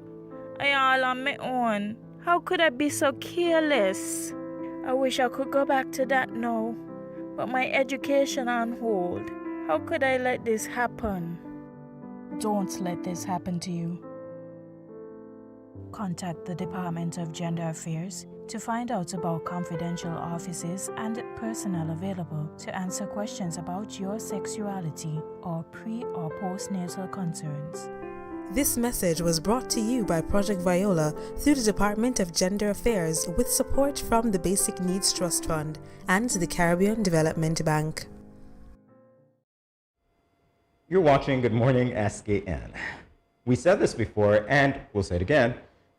I all on my own. How could I be so careless? I wish I could go back to that now. But my education on hold. How could I let this happen? Don't let this happen to you. Contact the Department of Gender Affairs to find out about confidential offices and personnel available to answer questions about your sexuality or pre- or postnatal concerns. This message was brought to you by Project Viola through the Department of Gender Affairs with support from the Basic Needs Trust Fund and the Caribbean Development Bank. You're watching Good Morning SKN. We said this before, and we'll say it again.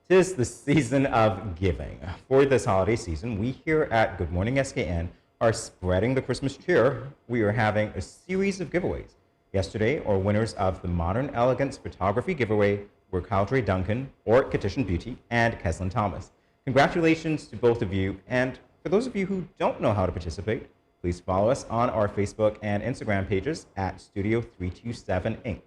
'Tis the season of giving. For this holiday season, we here at Good Morning SKN are spreading the Christmas cheer. We are having a series of giveaways. Yesterday, our winners of the Modern Elegance Photography giveaway were Caldre Duncan, or Katishan Beauty, and Keslin Thomas. Congratulations to both of you, and for those of you who don't know how to participate, please follow us on our Facebook and Instagram pages at Studio 327 Inc.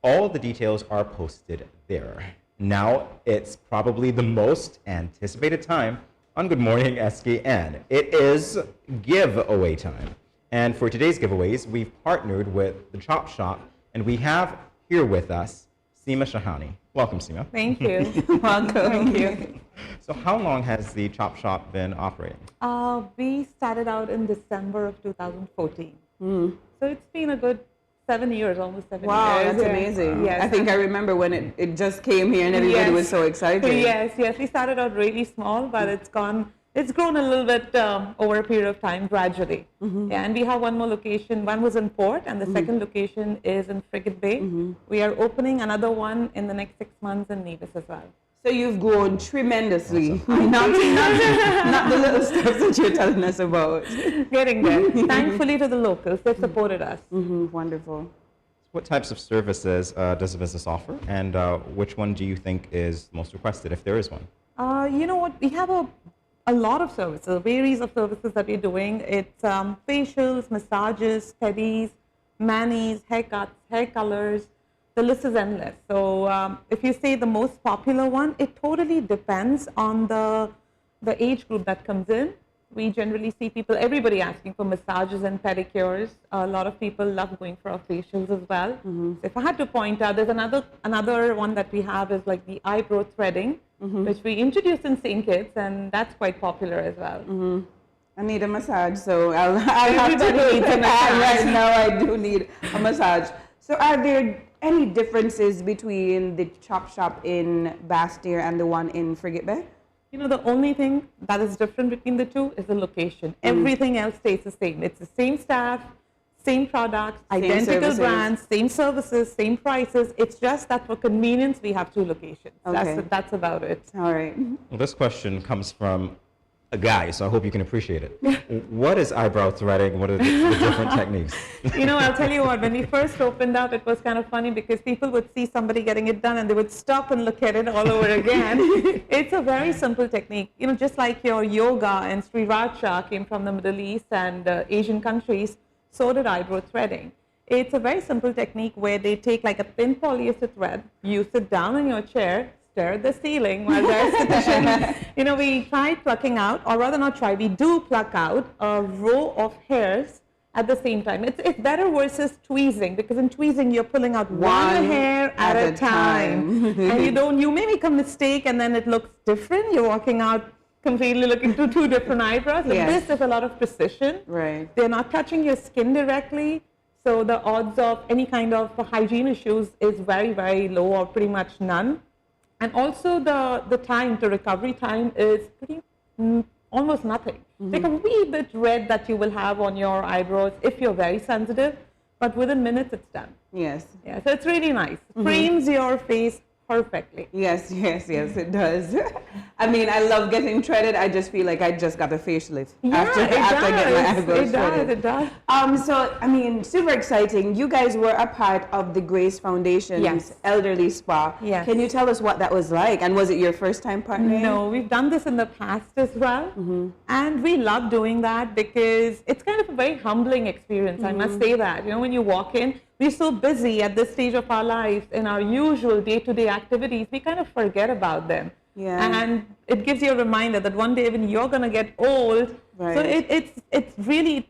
All the details are posted there. Now it's probably the most anticipated time on Good Morning SKN. It is giveaway time. And for today's giveaways, we've partnered with the Chop Shop, and we have here with us Seema Shahani. Welcome, Seema. Thank you. Welcome. Thank you. So how long has the Chop Shop been operating? We started out in December of 2014. So it's been a good 7 years, almost 7 years. Wow, that's amazing. Yes. I think I remember when it just came here and everybody was so excited. Yes. We started out really small, but it's grown a little bit over a period of time, gradually. Yeah, and we have one more location. One was in Port, and the second location is in Frigate Bay. We are opening another one in the next 6 months in Nevis as well. So you've grown tremendously. Not the little stuff that you're telling us about. Getting there. Thankfully to the locals, they've supported us. Wonderful. What types of services does the business offer, and which one do you think is most requested, if there is one? You know what? We have a lot of services, varies of services that we're doing. It's facials, massages, pedis, manis, haircuts, hair colors. the list is endless. So if you say the most popular one, it totally depends on the age group that comes in. We generally see people, everybody asking for massages and pedicures. A lot of people love going for facials as well. So if I had to point out, there's another one that we have is like the eyebrow threading, which we introduced in St. Kitts, and that's quite popular as well. I need a massage, so I'll have to Everybody needs a massage. Right now, I do need a massage. So are there any differences between the chop shop in Bastille and the one in Frigate Bay? You know, the only thing that is different between the two is the location. Everything else stays the same. It's the same staff, same products, identical services. brands, same services, same prices. It's just that for convenience, we have 2 locations. Okay. That's about it. All right. Well, this question comes from a guy, so I hope you can appreciate it. What is eyebrow threading? What are the different techniques? You know, I'll tell you what, when we first opened up, it was kind of funny because people would see somebody getting it done and they would stop and look at it all over again. It's a very simple technique. You know, just like your yoga and Sriracha came from the Middle East and Asian countries, so did eyebrow threading. It's a very simple technique where they take like a thin polyester thread, you sit down in your chair, stare at the ceiling while the esthetician, you know, we try plucking out, or rather not try, we do pluck out a row of hairs at the same time. It's better versus tweezing, because in tweezing you're pulling out one hair at a time. And you may make a mistake and then it looks different. You're walking out completely looking to 2 different eyebrows. Yes. And this is a lot of precision. Right. They're not touching your skin directly. So the odds of any kind of hygiene issues is very, very low or pretty much none. And also the time, the recovery time is pretty almost nothing. Like a wee bit red that you will have on your eyebrows if you're very sensitive, but within minutes it's done. Yes. Yeah, so it's really nice. Frames your face perfectly. Yes, it does. I mean, I love getting threaded. I just feel like I just got a facelift after I get my eyebrows threaded. It does. So, I mean, super exciting. You guys were a part of the Grace Foundation's Elderly Spa. Yes. Can you tell us what that was like? And was it your first time partnering? No, we've done this in the past as well. And we love doing that because it's kind of a very humbling experience, I must say that. You know, when you walk in, we're so busy at this stage of our lives in our usual day-to-day activities, we kind of forget about them. Yeah. And it gives you a reminder that one day when you're going to get old, Right. so it's really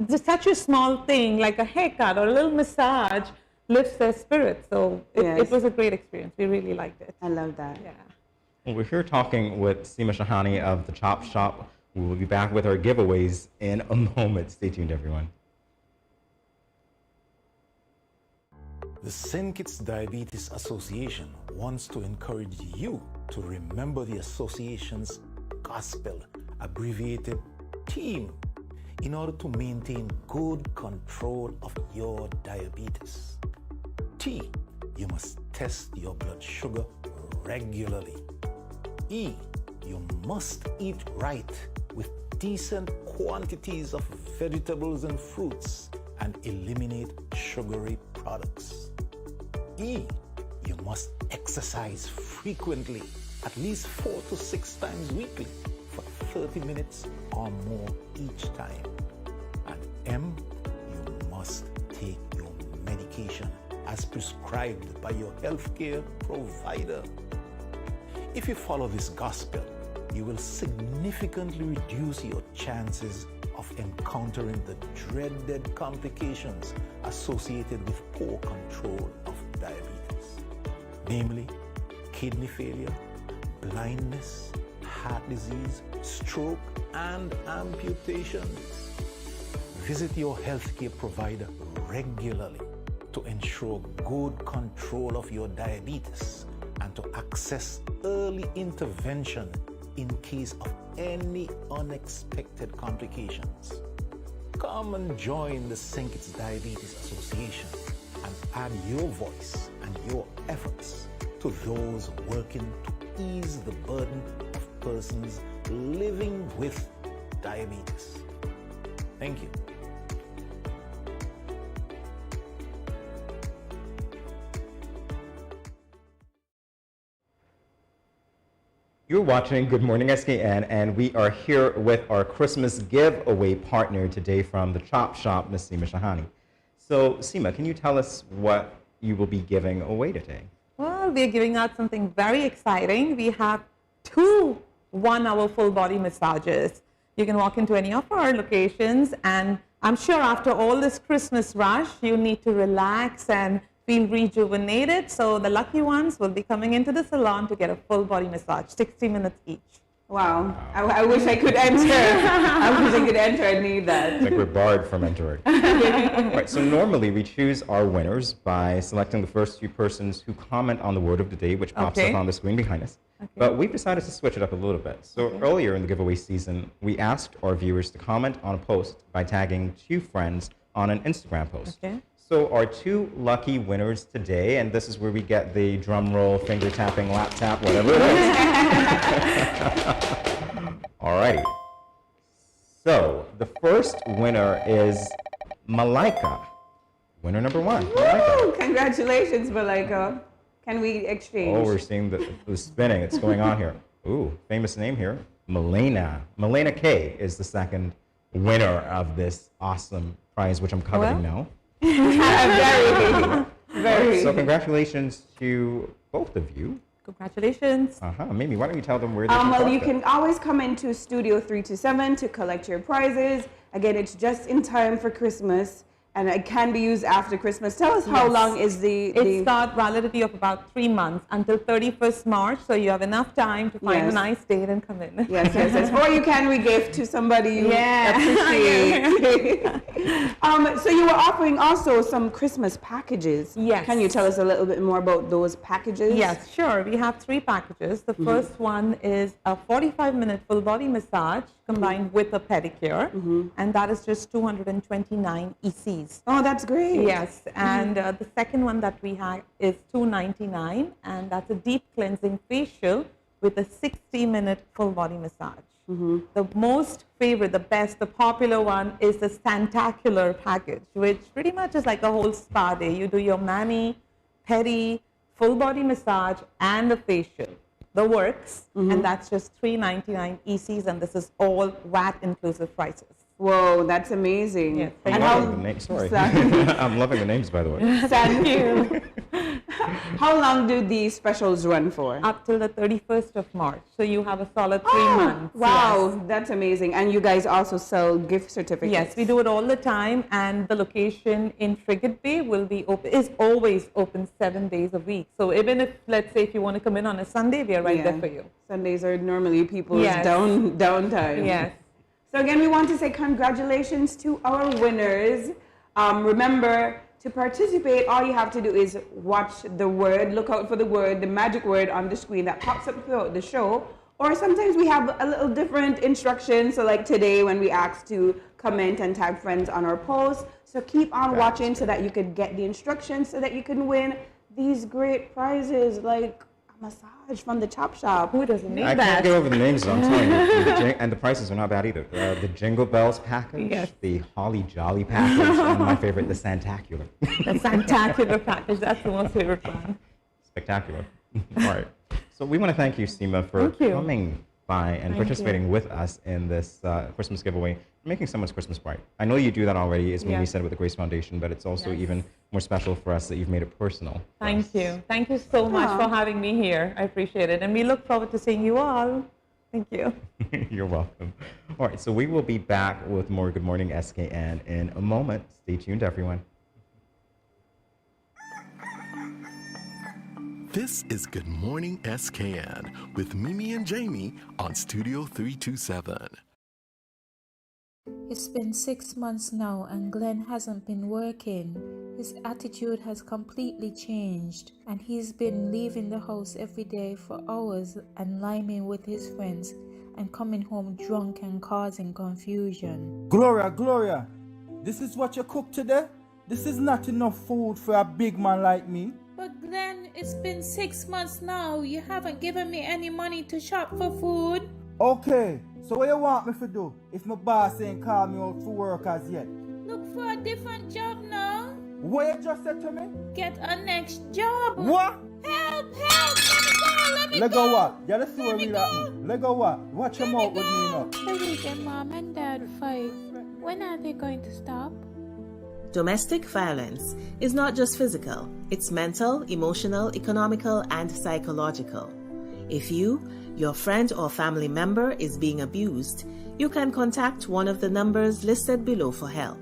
just such a small thing, like a haircut or a little massage lifts their spirit. So it was a great experience. We really liked it. I love that. Yeah. Well, we're here talking with Seema Shahani of the Chop Shop. We will be back with our giveaways in a moment. Stay tuned, everyone. The St. Kitts Diabetes Association wants to encourage you to remember the association's gospel, abbreviated TEAM, in order to maintain good control of your diabetes. T, you must test your blood sugar regularly. E, you must eat right with decent quantities of vegetables and fruits and eliminate sugary products. E, you must exercise frequently, at least 4 to 6 times weekly for 30 minutes or more each time. And M, you must take your medication as prescribed by your healthcare provider. If you follow this gospel, you will significantly reduce your chances of encountering the dreaded complications associated with poor control of diabetes, namely kidney failure, blindness, heart disease, stroke, and amputation. Visit your healthcare provider regularly to ensure good control of your diabetes and to access early intervention in case of any unexpected complications. Come and join the St. Kitts Diabetes Association and add your voice and your efforts to those working to ease the burden of persons living with diabetes. Thank you. You're watching Good Morning SKN, and we are here with our Christmas giveaway partner today from the Chop Shop, Ms. Seema Shahani. So, Seema, can you tell us what you will be giving away today? Well, we're giving out something very exciting. We have 2 1-hour full body massages. You can walk into any of our locations, and I'm sure after all this Christmas rush, you need to relax and feel rejuvenated. So the lucky ones will be coming into the salon to get a full body massage, 60 minutes each. Wow. I wish I could enter. I wish I could enter. I need that. It's like we're barred from entering. Right, so normally we choose our winners by selecting the first few persons who comment on the word of the day, which pops up on the screen behind us. But we've decided to switch it up a little bit. So earlier in the giveaway season, we asked our viewers to comment on a post by tagging 2 friends on an Instagram post. So our 2 lucky winners today, and this is where we get the drum roll, finger tapping, lap tap, whatever it is. Alrighty. So the first winner is Malika. Winner number 1. Woo! Congratulations, Malika. Can we exchange? Oh, we're seeing the spinning that's going on here. Ooh, famous name here. Milena. Milena K is the second winner of this awesome prize, which I'm coveting now. Very. So congratulations to both of you. Congratulations. Mimi, why don't you tell them where they can Well, collect you it? can always come into Studio 327 to collect your prizes. Again, it's just in time for Christmas, and it can be used after Christmas. Tell us how long is It's got validity of about 3 months until 31st March, so you have enough time to find a nice date and come in. Yes. Or you can regift to somebody you appreciate. So you were offering also some Christmas packages. Yes. Can you tell us a little bit more about those packages? Yes, sure. We have 3 packages. The first one is a 45-minute full body massage combined with a pedicure, and that is just 229 ECs. Oh, that's great. Yes, and the second one that we have is $299, and that's a deep cleansing facial with a 60-minute full body massage. The most favorite, the best, the popular one is the Santacular package, which pretty much is like a whole spa day. You do your mani, pedi, full body massage, and a facial. The works, and that's just $399 ECs, and this is all VAT inclusive prices. Whoa, that's amazing. Yes, I'm loving the names. Sorry, I'm loving the names, by the way. Thank you. How long do these specials run for? Up till the 31st of March. So you have a solid 3 months. Wow, that's amazing. And you guys also sell gift certificates? Yes, we do it all the time, and the location in Frigate Bay will be open, is always open 7 days a week. So even if, let's say, if you want to come in on a Sunday, we are right there for you. Sundays are normally people's downtime. Yes. So again, we want to say congratulations to our winners. Remember, to participate, all you have to do is watch the word, look out for the word, the magic word on the screen that pops up throughout the show. Or sometimes we have a little different instructions. So like today when we asked to comment and tag friends on our post. So keep on watching so that you could get the instructions so that you can win these great prizes like a massage from the Chop Shop. Who doesn't need I that? can't get over the names, I'm telling you. And the prices are not bad either. The Jingle Bells package, the Holly Jolly package, and my favorite, the Santacular. The Santacular package, that's the most favorite one. Spectacular. All right. So we want to thank you, Seema, for coming by and participating with us in this Christmas giveaway, making someone's Christmas bright. I know you do that already, as Mimi said, with the Grace Foundation, but it's also even more special for us that you've made it personal. Thank you. Thank you so much for having me here. I appreciate it. And we look forward to seeing you all. Thank you. You're welcome. All right, so we will be back with more Good Morning SKN in a moment. Stay tuned, everyone. This is Good Morning SKN with Mimi and Jamie on Studio 327. It's been 6 months now and Glenn hasn't been working. His attitude has completely changed and he's been leaving the house every day for hours and liming with his friends and coming home drunk and causing confusion. Gloria, this is what you cook today? This is not enough food for a big man like me. But Glenn, it's been 6 months now. You haven't given me any money to shop for food. Okay, so what you want me to do if my boss ain't called me out for work as yet? Look for a different job now. What you just said to me? Get a next job. What? Help! Let me go! Let go what? Yeah, let's see what really happened. Let go what? Watch your mouth with me now. The weekend mom and dad fight. When are they going to stop? Domestic violence is not just physical, it's mental, emotional, economical, and psychological. If you, your friend or family member is being abused, you can contact one of the numbers listed below for help.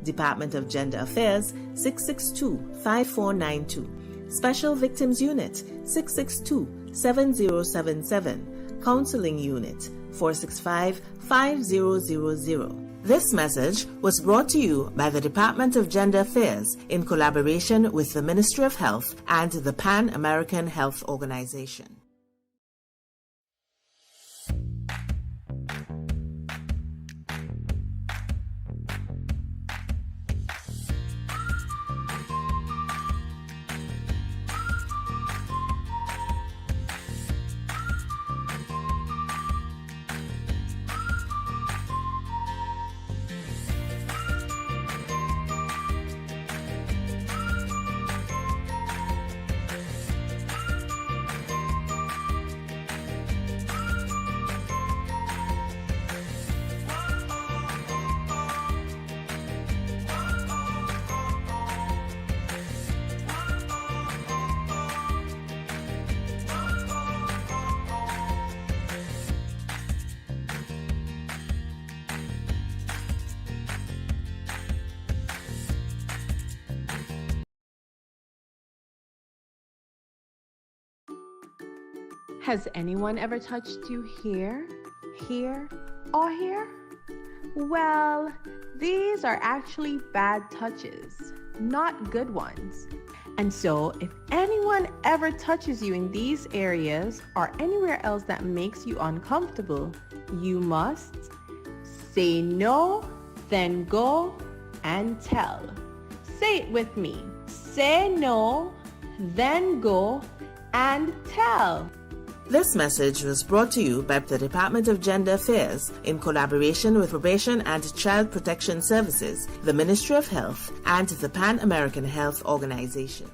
Department of Gender Affairs 662-5492, Special Victims Unit 662-7077, Counseling Unit 465-5000. This message was brought to you by the Department of Gender Affairs in collaboration with the Ministry of Health and the Pan American Health Organization. Has anyone ever touched you here, here, or here? Well, these are actually bad touches, not good ones. And so, if anyone ever touches you in these areas or anywhere else that makes you uncomfortable, you must say no, then go and tell. Say it with me. Say no, then go and tell. This message was brought to you by the Department of Gender Affairs in collaboration with Probation and Child Protection Services, the Ministry of Health, and the Pan American Health Organization.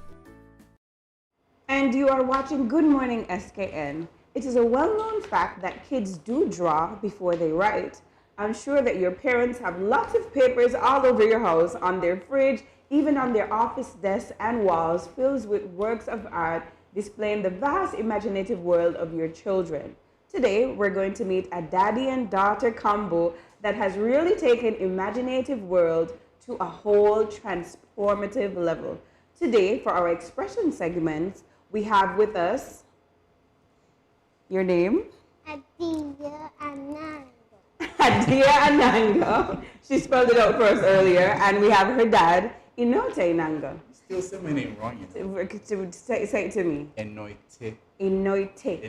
And you are watching Good Morning SKN. It is a well-known fact that kids do draw before they write. I'm sure that your parents have lots of papers all over your house, on their fridge, even on their office desks and walls filled with works of art displaying the vast imaginative world of your children. Today, we're going to meet a daddy and daughter combo that has really taken imaginative world to a whole transformative level. Today, for our expression segment, we have with us your name? Adia Ananga. Adia Ananga. She spelled it out for us earlier. And we have her dad, Inote Nanga. Still say my name wrong, you know. Say it to me. Enoite. Inoite.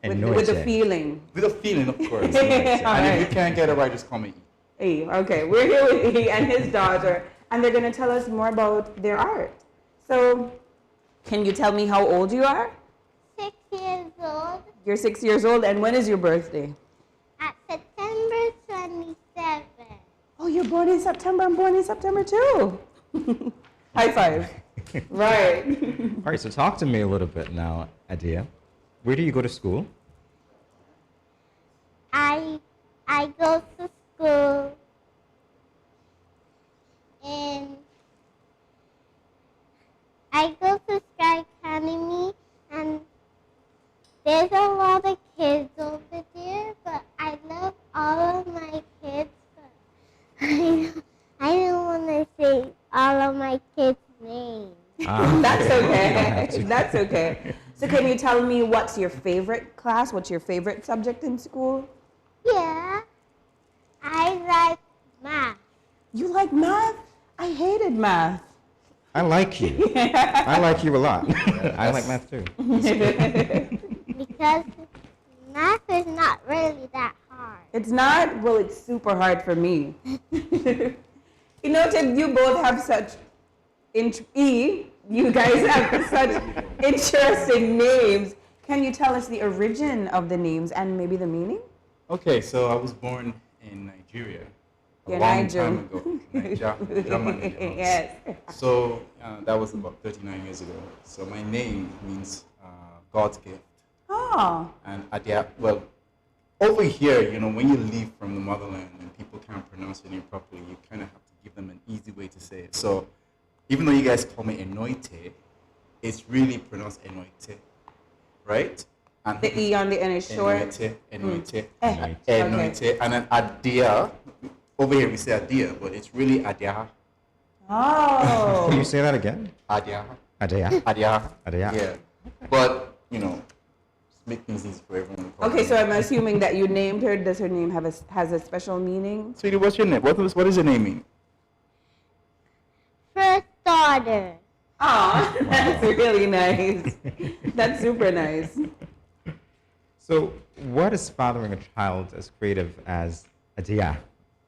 Enoite. With a feeling. With a feeling, of course. And if you can't get it right, just call me E. E. Okay, we're here with E and his daughter, and they're going to tell us more about their art. So, can you tell me how old you are? 6 years old. You're 6 years old, and when is your birthday? At September 27th. Oh, you're born in September. I'm born in September too. High five. Right. All right, so talk to me a little bit now, Adia. Where do you go to school? I go to school in I go to Sky Academy, and there's a lot of kids over there, but I love all of my kids, but I don't want to say all of my kids' names. That's okay. That's okay. So can you tell me what's your favorite class? What's your favorite subject in school? Yeah, I like math. You like math? I hated math. I like you. I like you a lot. I like math too. Because math is not really that hard. It's not? Well, it's super hard for me. You know, Tim, you both have such, you guys have such interesting names. Can you tell us the origin of the names and maybe the meaning? Okay, so I was born in Nigeria a You're long Niger. time ago. Germany. Yes. So that was about 39 years ago. So my name means God's gift. Oh. And Adia, well, over here, you know, when you leave from the motherland and people can't pronounce your name properly, you kind of have to give them an easy way to say it. So even though you guys call me Enoite, it's really pronounced Enoite, right? And The E on the end is short. Enoite. Enoite. And then Adia, over here we say Adia, but it's really Adia. Oh. Can you say that again? Adia. Adia. Adia. Adia. Yeah. But, just make things easy for everyone. Okay, so I'm assuming that you named her. Does her name has a special meaning? Sweetie, what's your name? What does your name mean? First daughter. Oh, that's really nice. That's super nice. So, what is fathering a child as creative as Adia?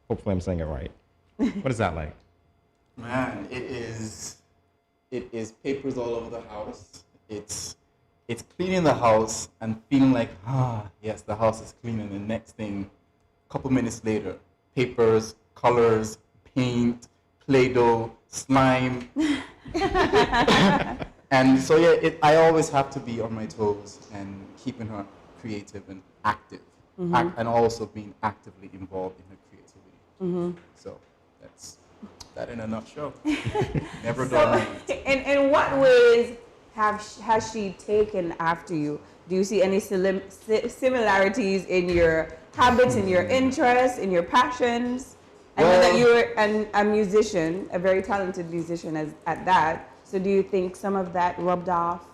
Hopefully, I'm saying it right. What is that like? Man, it is papers all over the house. It's cleaning the house and feeling like, yes, the house is clean, and the next thing, a couple minutes later, papers, colors, paint, Play-Doh, slime. And so I always have to be on my toes and keeping her creative and active, and also being actively involved in her creativity. So that's that in a nutshell. Never done. In what ways has she taken after you? Do you see any similarities in your habits, in your interests, in your passions? I know that you're a musician, a very talented musician at that. So do you think some of that rubbed off?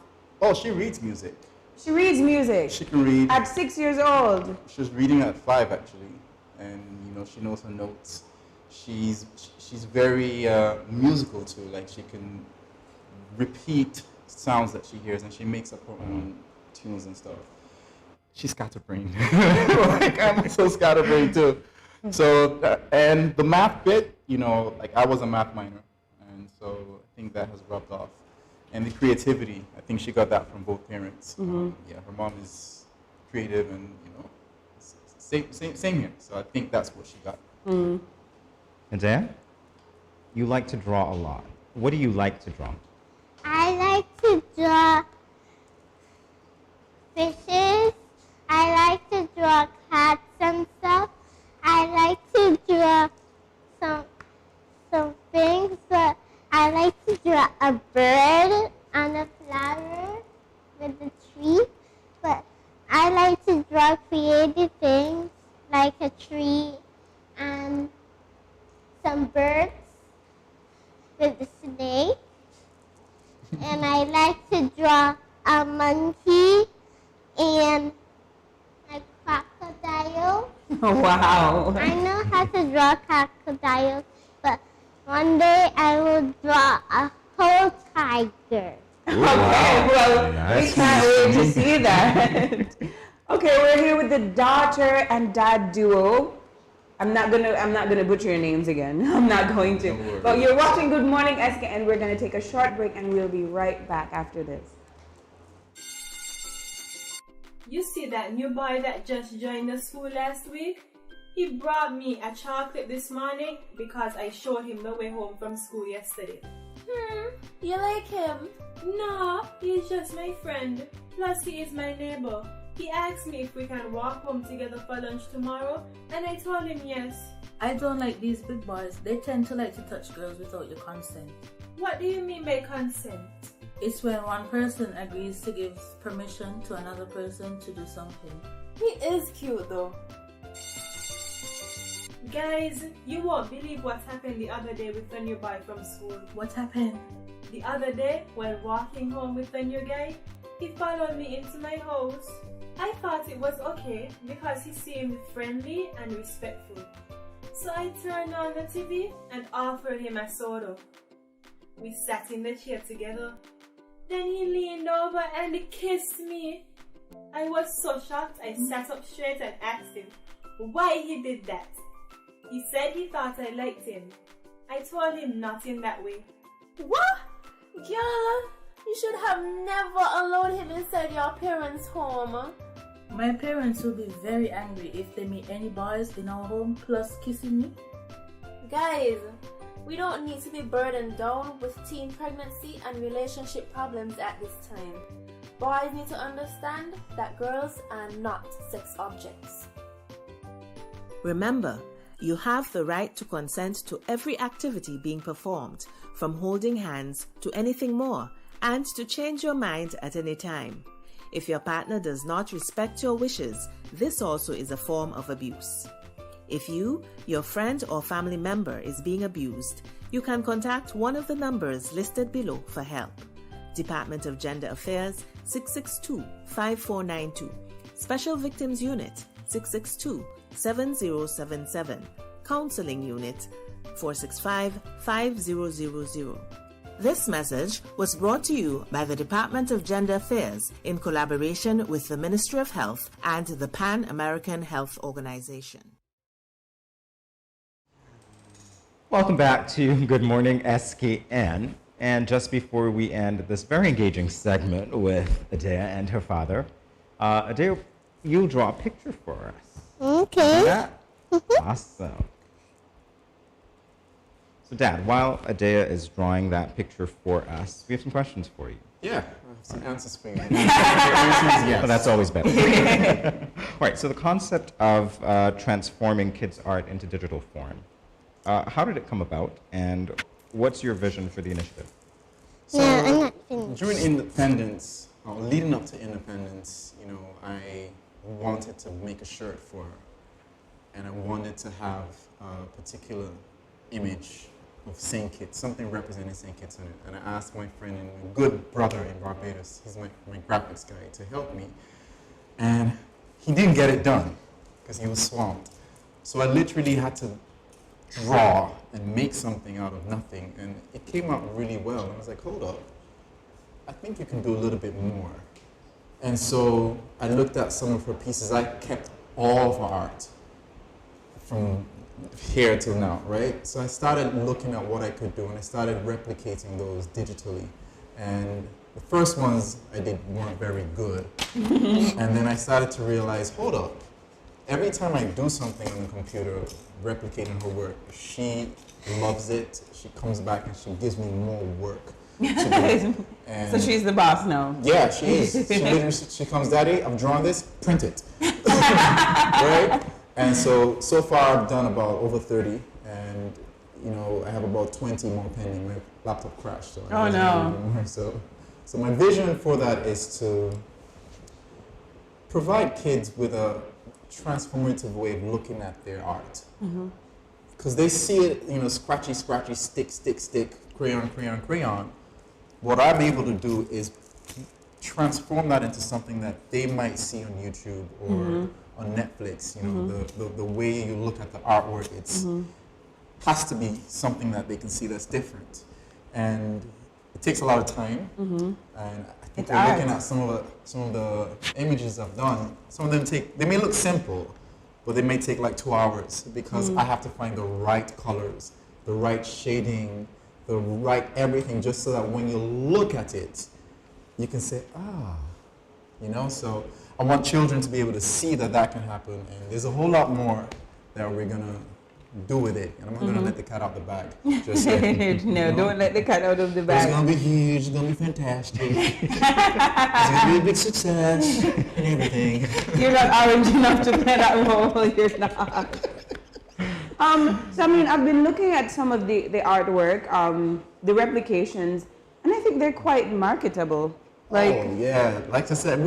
Oh, she reads music. She reads music. She can read. At 6 years old. She was reading at 5 actually, and she knows her notes. She's very musical too. Like she can repeat sounds that she hears, and she makes up her own tunes and stuff. She's scatterbrained. Like I'm so scatterbrained too. So and the math bit, like I was a math minor, and so I think that has rubbed off. And the creativity, I think she got that from both parents. Her mom is creative, and same here. So I think that's what she got. And Dan, you like to draw a lot. What do you like to draw? I like to draw fishes. I like to draw cats and stuff. I like to draw some things, but I like to draw a bird and a flower with a tree. But I like to draw creative things like a tree and some birds with a snake. And I like to draw a monkey and a crocodile. Oh, wow. I know how to draw crocodiles, but one day I will draw a whole tiger. Okay, well, we can't wait to see that. Okay, we're here with the daughter and dad duo. I'm not gonna butcher your names again. I'm not going to. But you're watching Good Morning SKN. We're gonna take a short break, and we'll be right back after this. You see that new boy that just joined the school last week? He brought me a chocolate this morning because I showed him the way home from school yesterday. You like him? No, he's just my friend. Plus, he is my neighbor. He asked me if we can walk home together for lunch tomorrow, and I told him yes. I don't like these big boys. They tend to like to touch girls without your consent. What do you mean by consent? It's when one person agrees to give permission to another person to do something. He is cute though. Guys, you won't believe what happened the other day with the new boy from school. What happened? The other day, while walking home with the new guy, he followed me into my house. I thought it was okay because he seemed friendly and respectful. So I turned on the TV and offered him a soda. We sat in the chair together. Then he leaned over and kissed me. I was so shocked, I sat up straight and asked him why he did that. He said he thought I liked him. I told him not in that way. What? Girl, you should have never allowed him inside your parents' home. My parents will be very angry if they meet any boys in our home plus kissing me. Guys, we don't need to be burdened down with teen pregnancy and relationship problems at this time. Boys need to understand that girls are not sex objects. Remember, You have the right to consent to every activity being performed, from holding hands to anything more, and to change your mind at any time. If your partner does not respect your wishes, this also is a form of abuse. If you, your friend or family member is being abused, you can contact one of the numbers listed below for help. Department of Gender Affairs 662-5492. Special Victims Unit 662-7077. Counseling Unit 465-5000. This message was brought to you by the Department of Gender Affairs in collaboration with the Ministry of Health and the Pan American Health Organization. Welcome back to Good Morning SKN. And just before we end this very engaging segment with Adea and her father, Adea, you'll draw a picture for us. Okay. That? Awesome. So, Dad, while Adea is drawing that picture for us, we have some questions for you. Yeah, I have some answers for you. Yes. Well, that's always better. All right, so the concept of transforming kids' art into digital form. How did it come about, and what's your vision for the initiative? So, during independence, leading up to independence, you know, I wanted to make a shirt for her, and I wanted to have a particular image of St. Kitts, something representing St. Kitts in it. And I asked my friend and my good brother in Barbados, he's my graphics guy, to help me. And he didn't get it done because he was swamped. So I literally had to draw and make something out of nothing, and it came out really well. And I was like, hold up, I think you can do a little bit more. And so I looked at some of her pieces. I kept all of her art from here till now, right? So I started looking at what I could do, and I started replicating those digitally. And the first ones I did weren't very good. And then I started to realize, hold up, every time I do something on the computer, replicating her work, she loves it. She comes back and she gives me more work to do. And so she's the boss now. Yeah, she is. She comes, Daddy, I've drawn this, print it. Right? And so far I've done about over 30, and you know, I have about 20 more pending. My laptop crashed, so oh no. So my vision for that is to provide kids with a transformative way of looking at their art. Because they see it, you know, scratchy, stick, crayon. What I'm able to do is transform that into something that they might see on YouTube or on Netflix. You know, the way you look at the artwork, it's has to be something that they can see that's different. And it takes a lot of time. And I think we're looking at some of the images I've done. Some of them they may look simple, but they may take like 2 hours because I have to find the right colors, the right shading, the right everything, just so that when you look at it, you can say, you know. So I want children to be able to see that that can happen, and there's a whole lot more that we're gonna do with it, and I'm not gonna let the cat out the bag. Just yet, no, don't let the cat out of the bag. It's gonna be huge. It's gonna be fantastic. It's gonna be a big success and everything. You're not orange enough to play that role. You're not. So I mean, I've been looking at some of the artwork, the replications, and I think they're quite marketable. Like, oh yeah, like I said,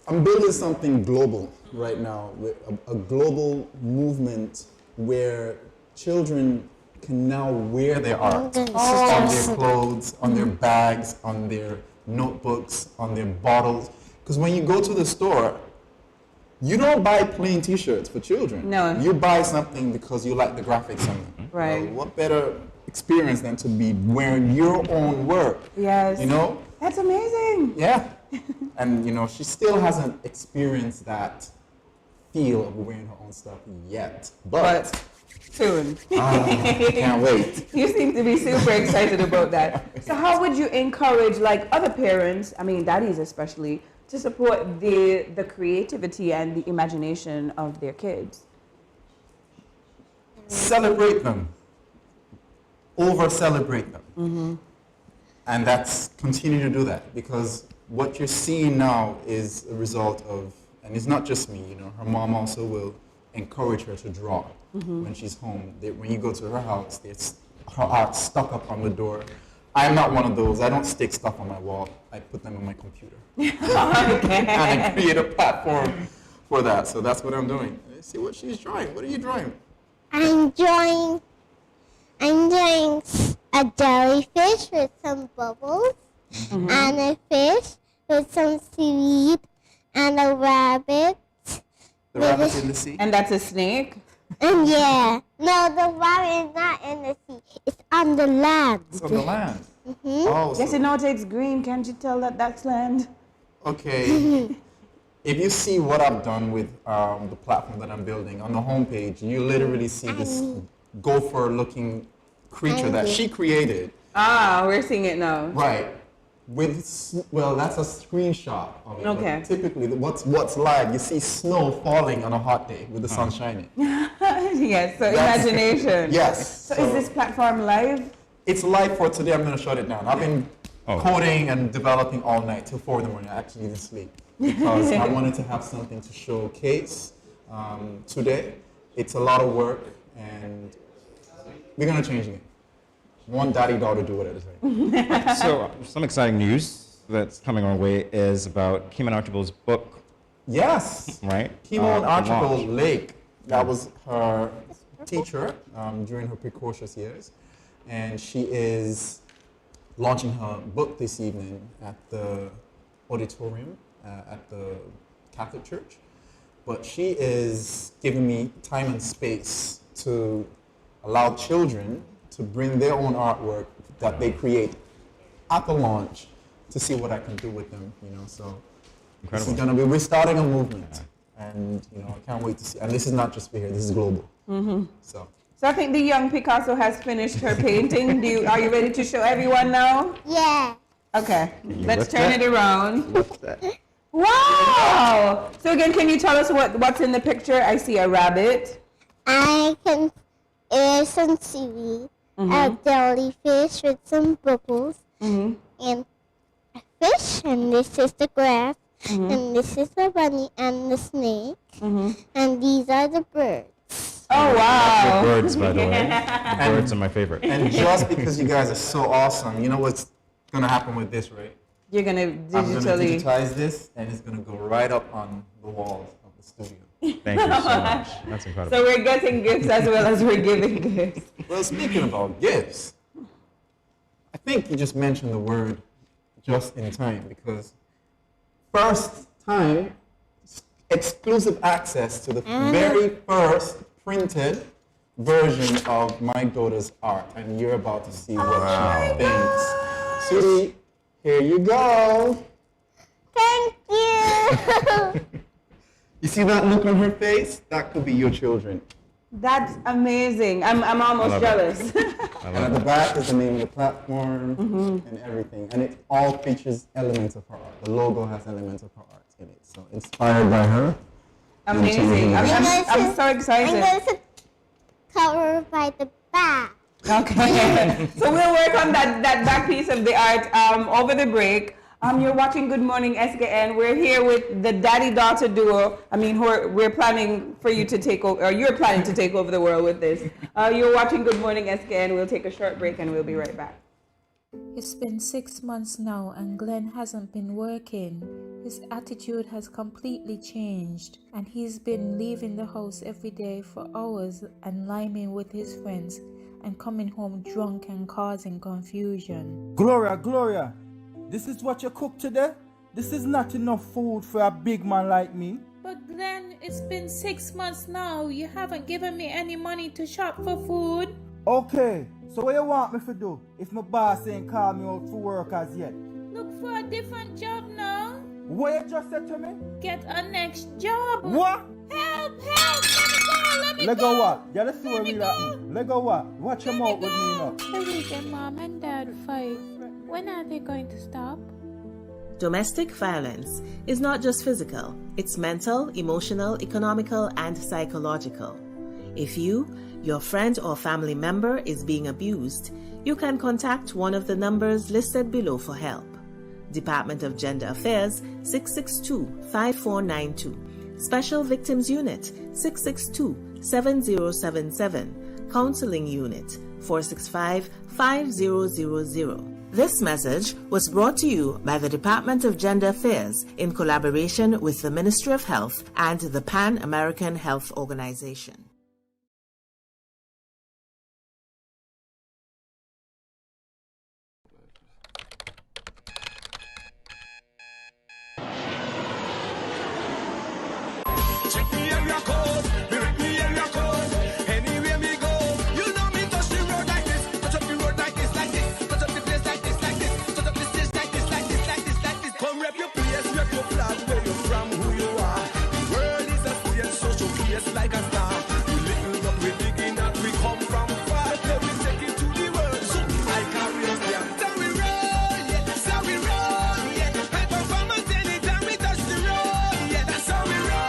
I'm building something global right now, with a global movement where children can now wear their art on their clothes, on their bags, on their notebooks, on their bottles. Because when you go to the store, you don't buy plain t-shirts for children. No. You buy something because you like the graphics on them. Right. Well, what better experience than to be wearing your own work? Yes. You know? That's amazing. Yeah. And, you know, she still hasn't experienced that feel of wearing her own stuff yet. But soon. Can't wait. You seem to be super excited about that. So how would you encourage, like, other parents, I mean, daddies especially, to support the creativity and the imagination of their kids? Celebrate them. Over-celebrate them. And continue to do that, because what you're seeing now is a result of, and it's not just me, you know, her mom also will encourage her to draw when she's home. When you go to her house, her art stuck up on the door. I'm not one of those. I don't stick stuff on my wall. I put them on my computer. And I create a platform for that. So that's what I'm doing. Let's see what she's drawing. What are you drawing? I'm drawing a jellyfish with some bubbles, and a fish with some seaweed, and a rabbit. The rabbit in the sea? And that's a snake? And yeah. No, the rabbit is not in the sea. It's on the land. It's on the land. Oh, yes, you know it's green. Can't you tell that that's land? Okay. If you see what I've done with the platform that I'm building, on the homepage, you literally see this gopher-looking creature that she created. Ah, we're seeing it now. Right. Well, that's a screenshot of it. Okay. But typically, what's live, you see snow falling on a hot day with the sun shining. Yes, so imagination. Yes. So is this platform live? It's live for today. I'm going to shut it down. I've been coding and developing all night till 4 in the morning. I actually didn't sleep because I wanted to have something to showcase today. It's a lot of work, and we're going to change it. One daddy-daughter do it at a time. So, some exciting news that's coming our way is about Kim and Archibald's book. Yes. Right? Kim and Archibald Lake. That was her teacher during her precocious years. And she is launching her book this evening at the auditorium at the Catholic Church. But she is giving me time and space to allow children to bring their own artwork that they create at the launch to see what I can do with them, you know. So this is gonna be, we're starting a movement, and you know, I can't wait to see. And this is not just for here; this is global. So I think the young Picasso has finished her painting. Are you ready to show everyone now? Yeah. Okay, let's turn it around. What's that? Wow! So again, can you tell us what's in the picture? I see a rabbit. There's some seaweed, a jellyfish with some bubbles, and a fish, and this is the grass, and this is the bunny and the snake, and these are the birds. Oh, wow. Good birds, by the way. The birds are my favorite. And just because you guys are so awesome, you know what's gonna happen with this, right? You're gonna I'm gonna digitally digitize this, and it's gonna go right up on the walls of the studio. Thank you so much. That's incredible. So we're getting gifts as well as we're giving gifts. Well, speaking about gifts, I think you just mentioned the word just in time, because first time exclusive access to the very first printed version of my daughter's art, and you're about to see what she thinks. Sweetie, here you go. Thank you. You see that look on her face? That could be your children. That's amazing. I'm almost jealous. And at the back is the name of the platform and everything. And it all features elements of her art. The logo has elements of her art in it. So inspired by her. Amazing. I'm so excited. I'm going to cover by the back. Okay. So we'll work on that back piece of the art over the break. You're watching Good Morning SKN. We're here with the daddy-daughter duo. I mean, we're planning for you to take over, or you're planning to take over the world with this. You're watching Good Morning SKN. We'll take a short break and we'll be right back. It's been 6 months now and Glenn hasn't been working. His attitude has completely changed and he's been leaving the house every day for hours and liming with his friends and coming home drunk and causing confusion. Gloria, this is what you cook today? This is not enough food for a big man like me. But Glenn, it's been 6 months now. You haven't given me any money to shop for food. Okay, so what you want me to do if my boss ain't called me out for work as yet? Look for a different job now. What you just said to me? Get a next job. What? Help! Let me go! Let go what? Yeah, let's see what we happen. Let go what? Watch your mouth with me now. Every day mom and dad fight. When are they going to stop? Domestic violence is not just physical, it's mental, emotional, economical, and psychological. If you, your friend or family member is being abused, you can contact one of the numbers listed below for help. Department of Gender Affairs 662-5492, Special Victims Unit 662-7077, Counseling Unit 465-5000. This message was brought to you by the Department of Gender Affairs in collaboration with the Ministry of Health and the Pan American Health Organization. Check the area code, direct the area code. Anywhere me go, you know me touch the road like this, touch up the road like this, touch up the place like this, touch up the stage like this, like this. Come rep your place, rep your flag, where you from, who you are. The world is a stage, so showcase like a star. We little up, we digging up, we come from far. Then we take it to the world, so I carry us down. So we roll, yeah, so we roll, yeah. High performance anytime we touch the road, yeah, that's how we roll.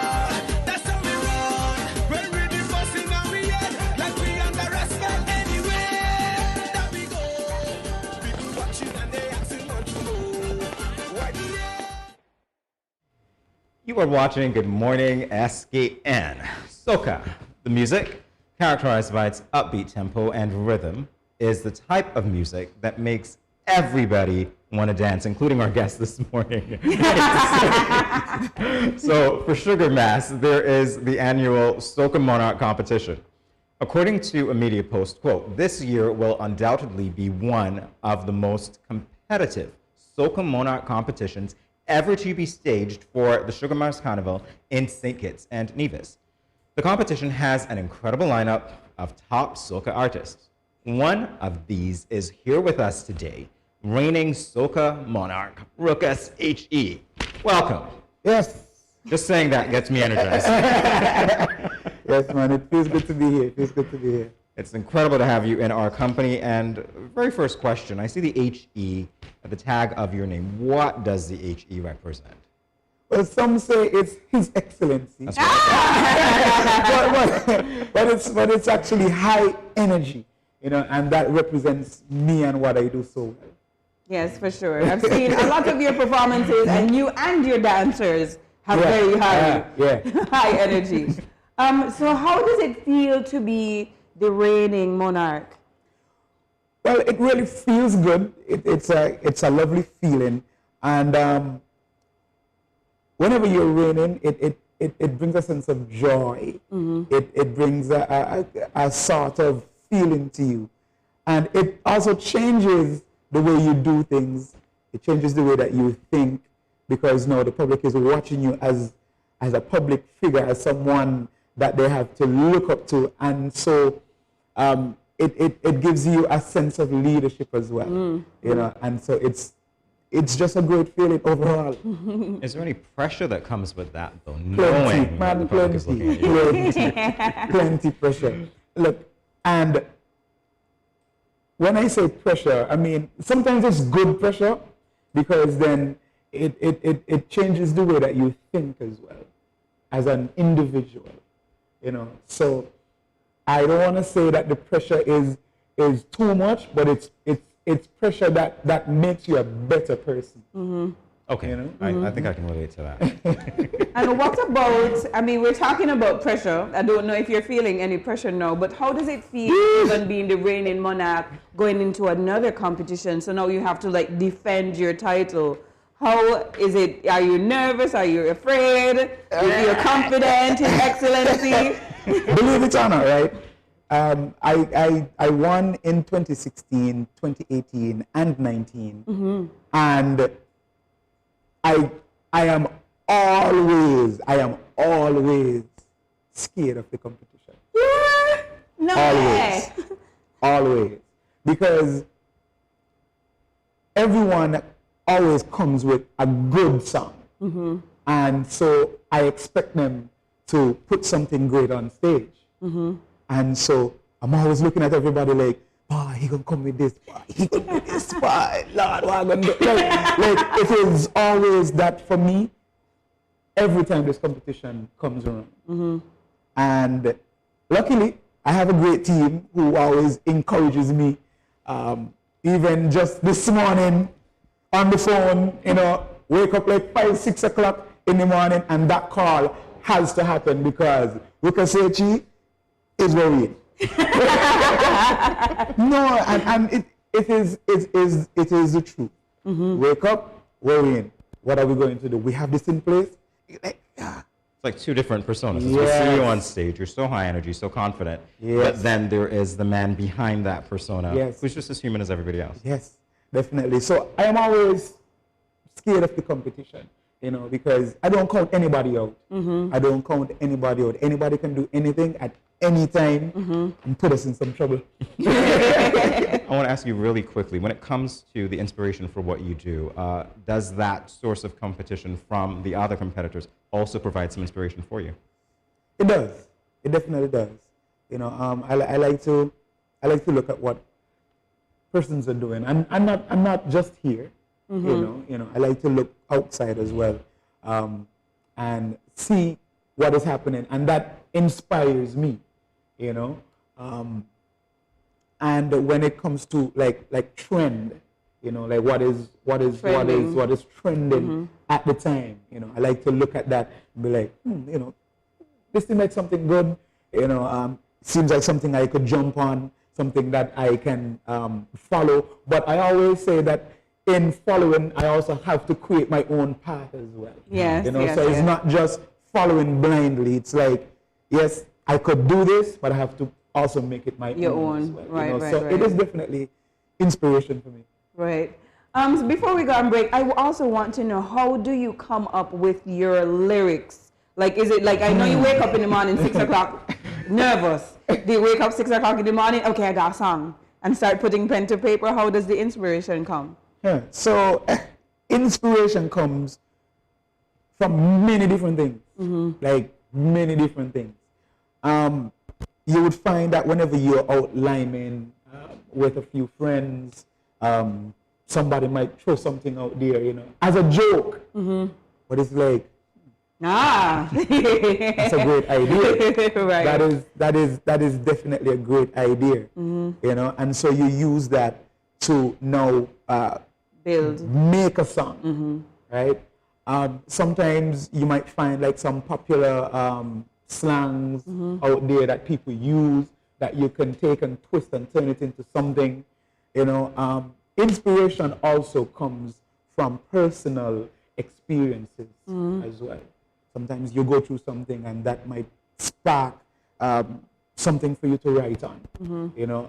You are watching Good Morning SKN. Soca, the music, characterized by its upbeat tempo and rhythm, is the type of music that makes everybody want to dance, including our guest this morning. So for Sugar Mass, there is the annual Soca Monarch competition. According to a media post, quote, this year will undoubtedly be one of the most competitive Soca Monarch competitions ever to be staged for the Sugar Mass Carnival in St. Kitts and Nevis. The competition has an incredible lineup of top soca artists. One of these is here with us today, reigning soca monarch, Ruckus H.E. Welcome. Yes. Just saying that gets me energized. Yes, man, it feels good to be here. It feels good to be here. It's incredible to have you in our company. And very first question, I see the H.E. at the tag of your name. What does the H.E. represent? Well, some say it's His Excellency. That's right. but it's actually high energy, you know, and that represents me and what I do so well. Yes, for sure. I've seen a lot of your performances, and you and your dancers have very high, high energy. So how does it feel to be the reigning monarch? Well, it really feels good. It's a lovely feeling, and whenever you're reigning, it brings a sense of joy. Mm-hmm. It brings a sort of feeling to you, and it also changes the way you do things. It changes the way that you think, because now the public is watching you as a public figure, as someone that they have to look up to, and so it gives you a sense of leadership as well, you know, and so it's just a great feeling overall. Is there any pressure that comes with that, though? Plenty, man, plenty pressure. Look, and when I say pressure, I mean sometimes it's good pressure, because then it changes the way that you think as well, as an individual, you know. So I don't want to say that the pressure is too much, but it's pressure that makes you a better person. Mm-hmm. Okay, you know? I think I can relate to that. And what about, I mean, we're talking about pressure. I don't know if you're feeling any pressure now, but how does it feel even being the reigning monarch going into another competition? So now you have to like defend your title. How is it? Are you nervous? Are you afraid? You're confident, His Excellency? Believe it or not, right? I won in 2016, 2018, and 19, and I am always scared of the competition. Yeah, no always, because everyone always comes with a good song, and so I expect them to put something great on stage. And so I'm always looking at everybody like, boy, he gonna come with this, boy, he gonna do this, boy, Lord, what I'm gonna do? Like it is always that for me, every time this competition comes around. And luckily, I have a great team who always encourages me. Even just this morning on the phone, you know, wake up like 5, 6 o'clock in the morning, and that call has to happen because Wikasechi is worried. No, and it is the truth. Wake up, worrying. What are we going to do? We have this in place. It's like two different personas. As we Yes. see you on stage, you're so high energy, so confident, Yes. but then there is the man behind that persona Yes. who's just as human as everybody else. Yes, definitely. So I am always scared of the competition, because I don't count anybody out. I don't count anybody out. Anybody can do anything at any time and put us in some trouble. I want to ask you really quickly, when it comes to the inspiration for what you do, does that source of competition from the other competitors also provide some inspiration for you? It does. It definitely does. I like to look at what persons are doing. I'm not just here. I like to look outside as well, and see what is happening, and that inspires me. And when it comes to like trend, like what is trending at the time, I like to look at that and be like, this seems like something good, seems like something I could jump on, something that I can follow. But I always say that in following, I also have to create my own path as well. Yes, So it's not just following blindly. It's like, yes, I could do this, but I have to also make it my own as well. Right, So right. it is definitely inspiration for me. Right. So before we go on break, I also want to know, how do you come up with your lyrics? Like, is it like, I know you wake up in the morning, 6 o'clock, nervous. Do you wake up 6 o'clock in the morning? Okay, I got a song. And start putting pen to paper. How does the inspiration come? Yeah. So inspiration comes from many different things, like many different things. You would find that whenever you're out liming with a few friends, somebody might throw something out there, as a joke. But it's like, that's a great idea. Right. That is definitely a great idea. And so you use that to now make a song, right? Sometimes you might find like some popular slangs out there that people use that you can take and twist and turn it into something. Inspiration also comes from personal experiences as well. Sometimes you go through something and that might spark something for you to write on.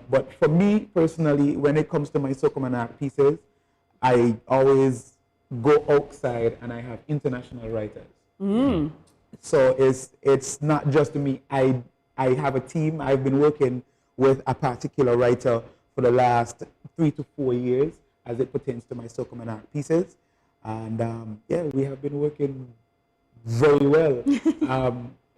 But for me personally, when it comes to my spoken word pieces, I always go outside and I have international writers. So it's not just me. I have a team. I've been working with a particular writer for the last 3 to 4 years as it pertains to my spoken word pieces. And we have been working very well.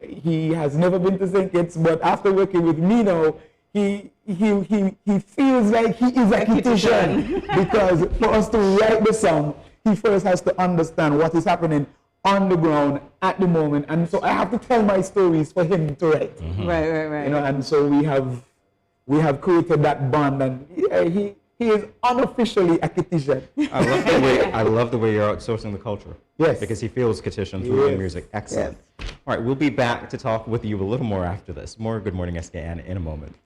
He has never been to St. Kitts, but after working with me now, he feels like he is a Kittitian because for us to write the song, he first has to understand what is happening on the ground at the moment, and so I have to tell my stories for him to write. Right. And so we have created that bond, and he is unofficially a Kittitian. I love the way you're outsourcing the culture. Yes. Because he feels Kittitian through your music. Excellent. All right, we'll be back to talk with you a little more after this. More Good Morning SKN in a moment.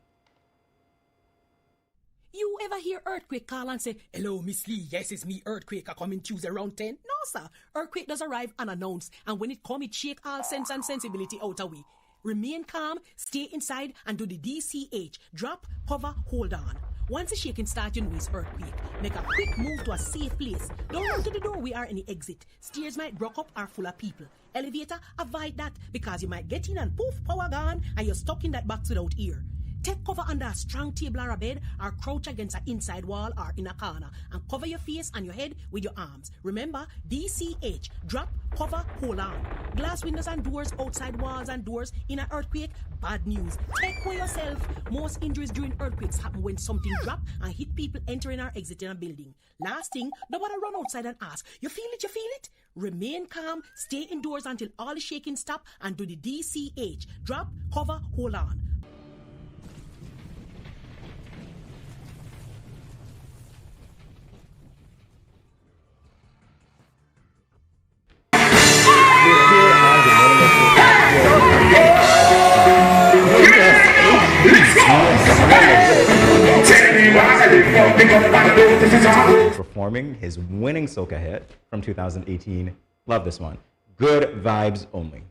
You ever hear Earthquake call and say, "Hello, Miss Lee, yes, it's me, Earthquake, I come in Tuesday around 10? No, sir. Earthquake does arrive unannounced, and when it come, it shake all sense and sensibility out of we. Remain calm, stay inside, and do the DCH. Drop, cover, hold on. Once the shaking starts, you know it's earthquake. Make a quick move to a safe place. Don't run to the door, we are in the exit. Stairs might block up or full of people. Elevator, avoid that, because you might get in and poof, power gone, and you're stuck in that box without ear. Take cover under a strong table or a bed, or crouch against an inside wall or in a corner, and cover your face and your head with your arms. Remember, DCH, drop, cover, hold on. Glass windows and doors, outside walls and doors in an earthquake, bad news. Take care yourself. Most injuries during earthquakes happen when something drop and hit people entering or exiting a building. Last thing, nobody run outside and ask, you feel it, you feel it? Remain calm, stay indoors until all the shaking stop, and do the DCH, drop, cover, hold on. performing his winning soca hit from 2018. Love this one. Good Vibes Only.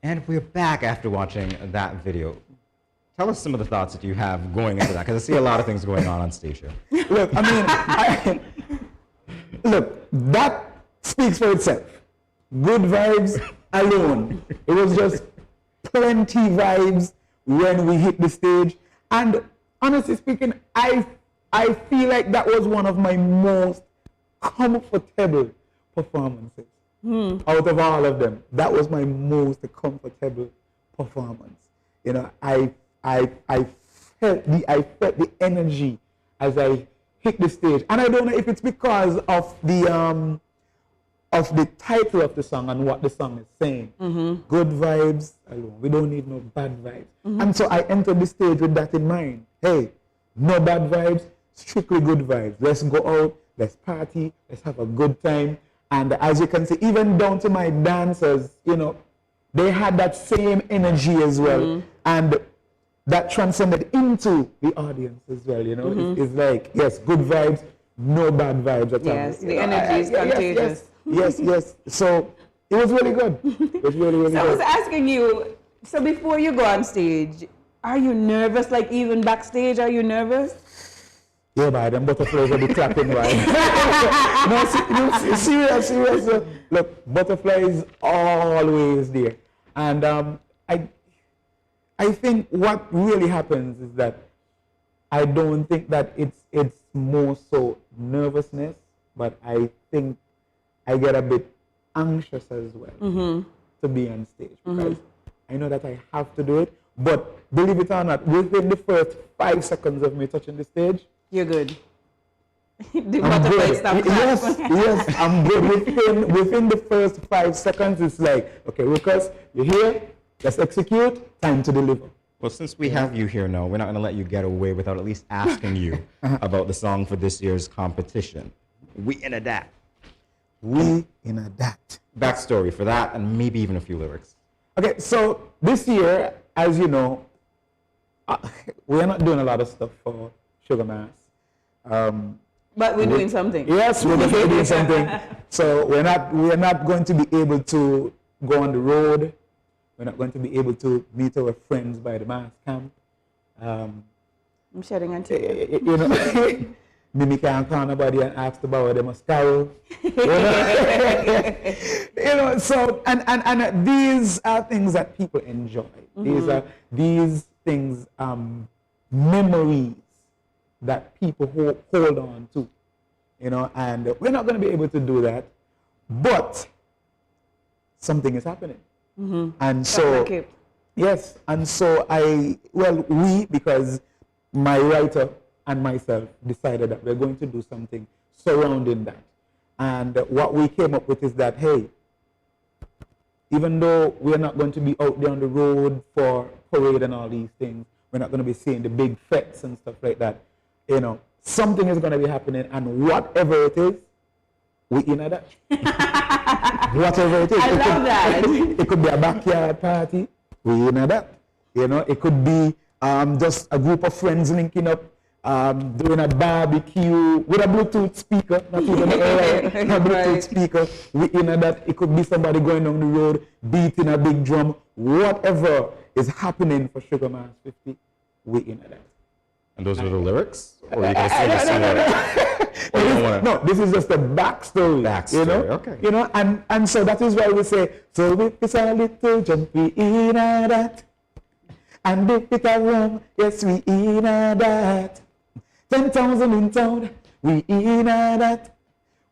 And we're back after watching that video. Tell us some of the thoughts that you have going into that, because I see a lot of things going on stage here. Look, I mean, look, that speaks for itself. Good vibes alone. It was just plenty vibes when we hit the stage. And honestly speaking, I feel like that was one of my most comfortable performances. Out of all of them, that was my most comfortable performance. You know, I felt the energy as I hit the stage, and I don't know if it's because of the title of the song and what the song is saying. Good vibes alone. We don't need no bad vibes. And so I entered the stage with that in mind. Hey, no bad vibes, strictly good vibes. Let's go out, let's party, let's have a good time. And as you can see, even down to my dancers, you know, they had that same energy as well. And that transcended into the audience as well, you know. It's like, yes, good vibes, no bad vibes at all. Yes, the energy is contagious. Yes. So it was really good. It was really, really So good. I was asking you, so before you go on stage, are you nervous? Like even backstage, are you nervous? Yeah, but them butterflies will be clapping, right? No, serious. Look, butterflies always there. And I think what really happens is that I don't think that it's more so nervousness, but I think I get a bit anxious as well to be on stage because I know that I have to do it. But believe it or not, within the first 5 seconds of me touching the stage, you're good. The I'm butterfly good. stop Yes, I'm good. Within the first 5 seconds, it's like, okay, Lucas, you're here, let's execute, time to deliver. Well, since we have you here now, we're not going to let you get away without at least asking you about the song for this year's competition. We in a Dat. We in a Dat. Backstory for that, and maybe even a few lyrics. Okay, so this year, as you know, we're not doing a lot of stuff for Sugar Mass. But we're doing something. Yes, we're definitely doing something. So we're not going to be able to go on the road. We're not going to be able to meet our friends by the mass camp. I'm shedding on tears. You know, Mimi can't call nobody and ask about them must carol. You know, so and these are things that people enjoy. These things memories that people hold on to, you know, and we're not going to be able to do that, but something is happening. And so, yes, and so because my writer and myself decided that we're going to do something surrounding that. And what we came up with is that, hey, even though we're not going to be out there on the road for parade and all these things, we're not going to be seeing the big fetes and stuff like that, you know, something is going to be happening, and whatever it is, we in that. Whatever it is. I love that. It could be a backyard party, we in that. You know, it could be just a group of friends linking up, doing a barbecue with a Bluetooth speaker, not even a Bluetooth speaker, we in that. It could be somebody going down the road, beating a big drum, whatever is happening for Sugar Mass 50, we in that. And those are the lyrics? Or are you going to sing a song? No, this is just the backstory. You know? Okay. You know, and so that is why we say, so if it's a little jump, we in a that. And if it's a rum, yes, we in a that. 10,000 in town, we in a that.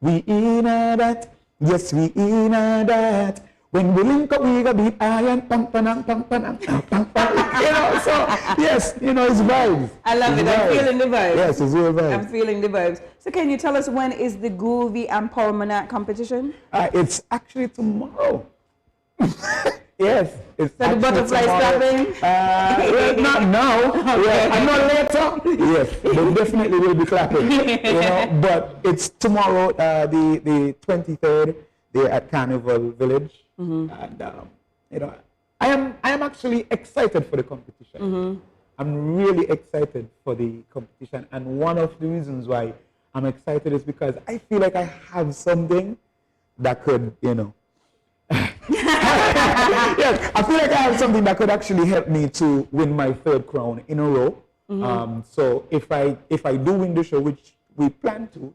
We in a that. Yes, we in a that. When we link up, we gonna beat iron, pam, pam, pam, pam, pam, pam, pam. You know, so yes, you know, it's vibes. I love it. I'm feeling the vibes. Yes, it's real vibes. I'm feeling the vibes. So can you tell us when is the Groovy Empowerment competition? It's actually tomorrow. Yes. It's So the butterfly clapping? Well, not now. Okay. And not later. Yes, they definitely will be clapping. You know, but it's tomorrow, the 23rd. They're at Carnival Village. And you know, I am actually excited for the competition. I'm really excited for the competition, and one of the reasons why I'm excited is because I feel like I have something that could, you know, yes, I feel like I have something that could actually help me to win my 3rd crown in a row. So if I do win the show, which we plan to,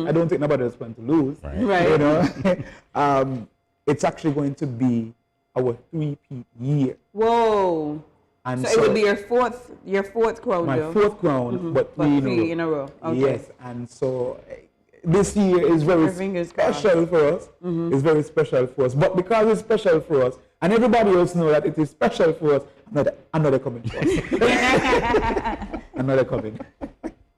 I don't think nobody else plan to lose. Right. You know, it's actually going to be our 3-peat year. Whoa. And so it would be your fourth crown, my though. 4th crown, but three in a row. Okay. Yes, and so this year is very special for us. It's very special for us. But because it's special for us, and everybody else knows that it is special for us, another coming for us. Another coming.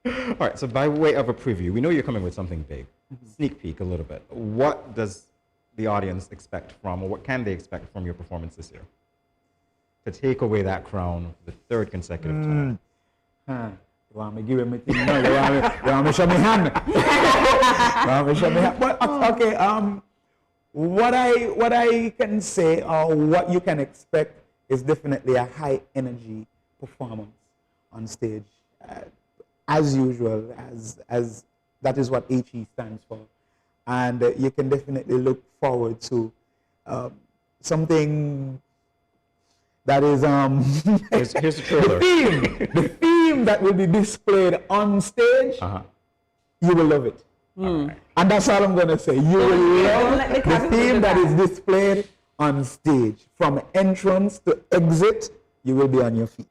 All right, so by way of a preview, we know you're coming with something big. Sneak peek a little bit. What does the audience expect from, or what can they expect from your performance this year? To take away that crown for the 3rd consecutive time. You want me to give him a thing? No, you want me to show me hand? You want me to show me hand? But, okay, what I can say, or what you can expect, is definitely a high energy performance on stage. As usual, as that is what HE stands for. And you can definitely look forward to something that is here's the trailer. The theme that will be displayed on stage. You will love it. Right. And that's all I'm gonna say. You will love the theme that is displayed on stage. From entrance to exit, you will be on your feet.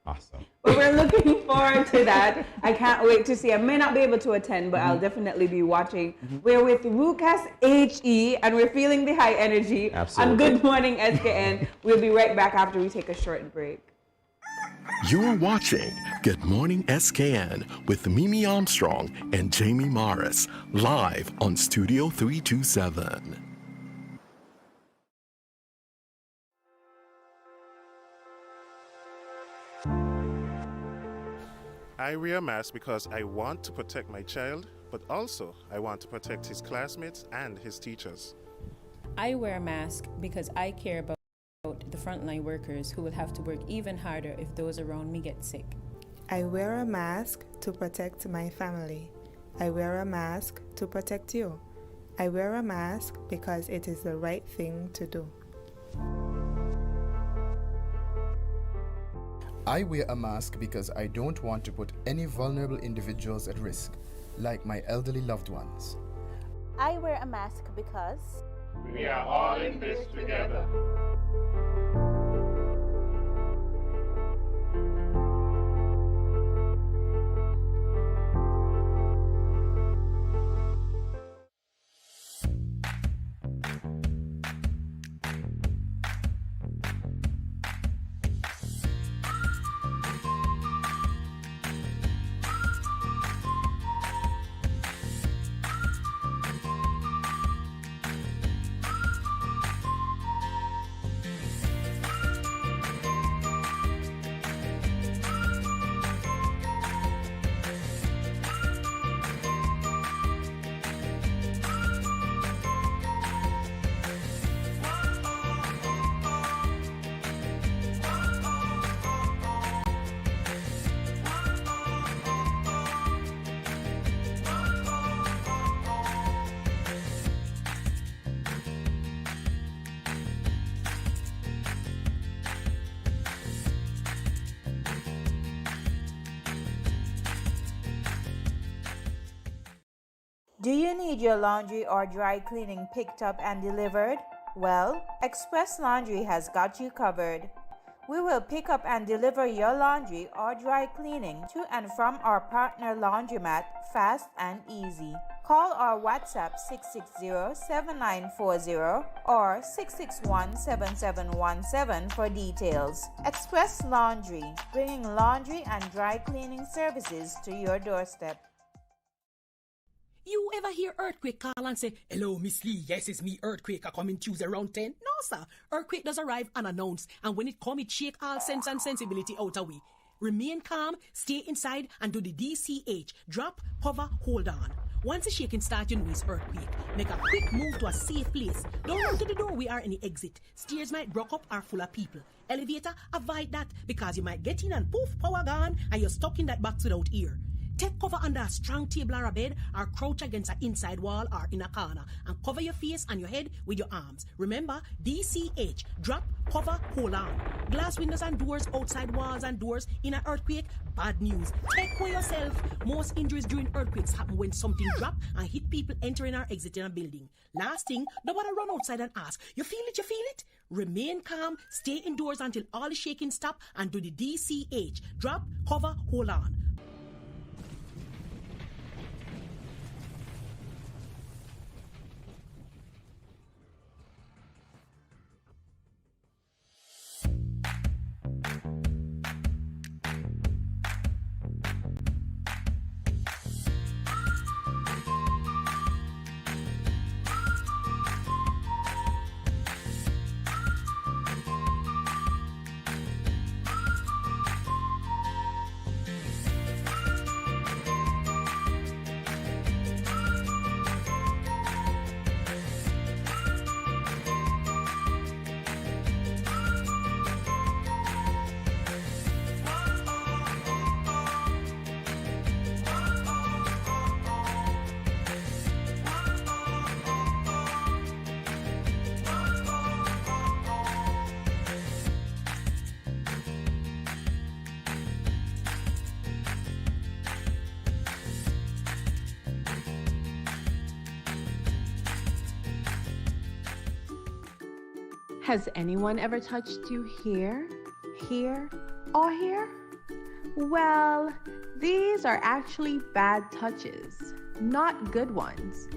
Awesome. Well, we're looking forward to that. I can't wait to see. I may not be able to attend, but I'll definitely be watching. We're with Rukas HE, and we're feeling the high energy. Absolutely. On Good Morning SKN. We'll be right back after we take a short break. You're watching Good Morning SKN with Mimi Armstrong and Jamie Morris, live on Studio 327. I wear a mask because I want to protect my child, but also I want to protect his classmates and his teachers. I wear a mask because I care about the frontline workers who will have to work even harder if those around me get sick. I wear a mask to protect my family. I wear a mask to protect you. I wear a mask because it is the right thing to do. I wear a mask because I don't want to put any vulnerable individuals at risk, like my elderly loved ones. I wear a mask because we are all in this together. Do you need your laundry or dry cleaning picked up and delivered? Well, Express Laundry has got you covered. We will pick up and deliver your laundry or dry cleaning to and from our partner laundromat fast and easy. Call or WhatsApp 660-7940 or 661-7717 for details. Express Laundry, bringing laundry and dry cleaning services to your doorstep. You ever hear Earthquake call and say, "Hello, Miss Lee, yes, it's me, Earthquake, I coming Tuesday around 10? No, sir. Earthquake does arrive unannounced, and when it come, it shake all sense and sensibility out of we. Remain calm, stay inside, and do the DCH. Drop, cover, hold on. Once the shaking starts, you know it's earthquake. Make a quick move to a safe place. Don't run to the door, we are in the exit. Stairs might block up or full of people. Elevator, avoid that, because you might get in and poof, power gone, and you're stuck in that box without ear. Take cover under a strong table or a bed, or crouch against an inside wall or in a corner, and cover your face and your head with your arms. Remember, DCH, drop, cover, hold on. Glass windows and doors, outside walls and doors in an earthquake, bad news. Take care yourself. Most injuries during earthquakes happen when something drop and hit people entering or exiting a building. Last thing, nobody run outside and ask, you feel it, you feel it? Remain calm, stay indoors until all the shaking stop, and do the DCH, drop, cover, hold on. Has anyone ever touched you here, here, or here? Well, these are actually bad touches, not good ones.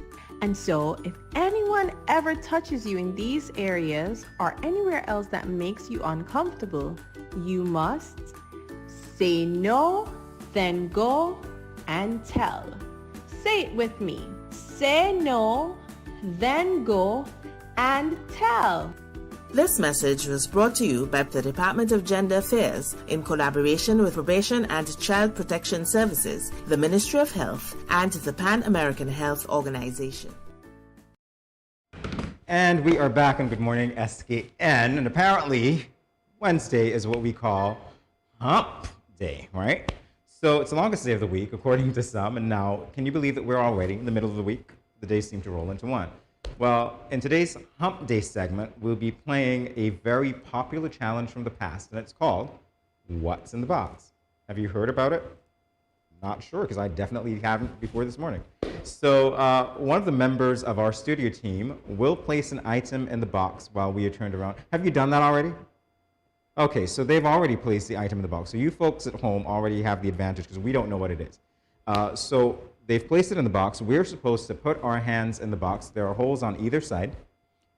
And so, if anyone ever touches you in these areas or anywhere else that makes you uncomfortable, you must say no, then go and tell. Say it with me. Say no, then go and tell. This message was brought to you by the Department of Gender Affairs in collaboration with Probation and Child Protection Services, the Ministry of Health, and the Pan American Health Organization. And we are back on Good Morning SKN, and apparently Wednesday is what we call Hump Day, right? So it's the longest day of the week, according to some, and now, can you believe that we're already in the middle of the week? The days seem to roll into one. Well, in today's Hump Day segment, we'll be playing a very popular challenge from the past, and it's called What's in the Box? Have you heard about it? Not sure, because I definitely haven't before this morning. So one of the members of our studio team will place an item in the box while we are turned around. Have you done that already? Okay, so they've already placed the item in the box. So you folks at home already have the advantage because we don't know what it is. So they've placed it in the box. We're supposed to put our hands in the box. There are holes on either side.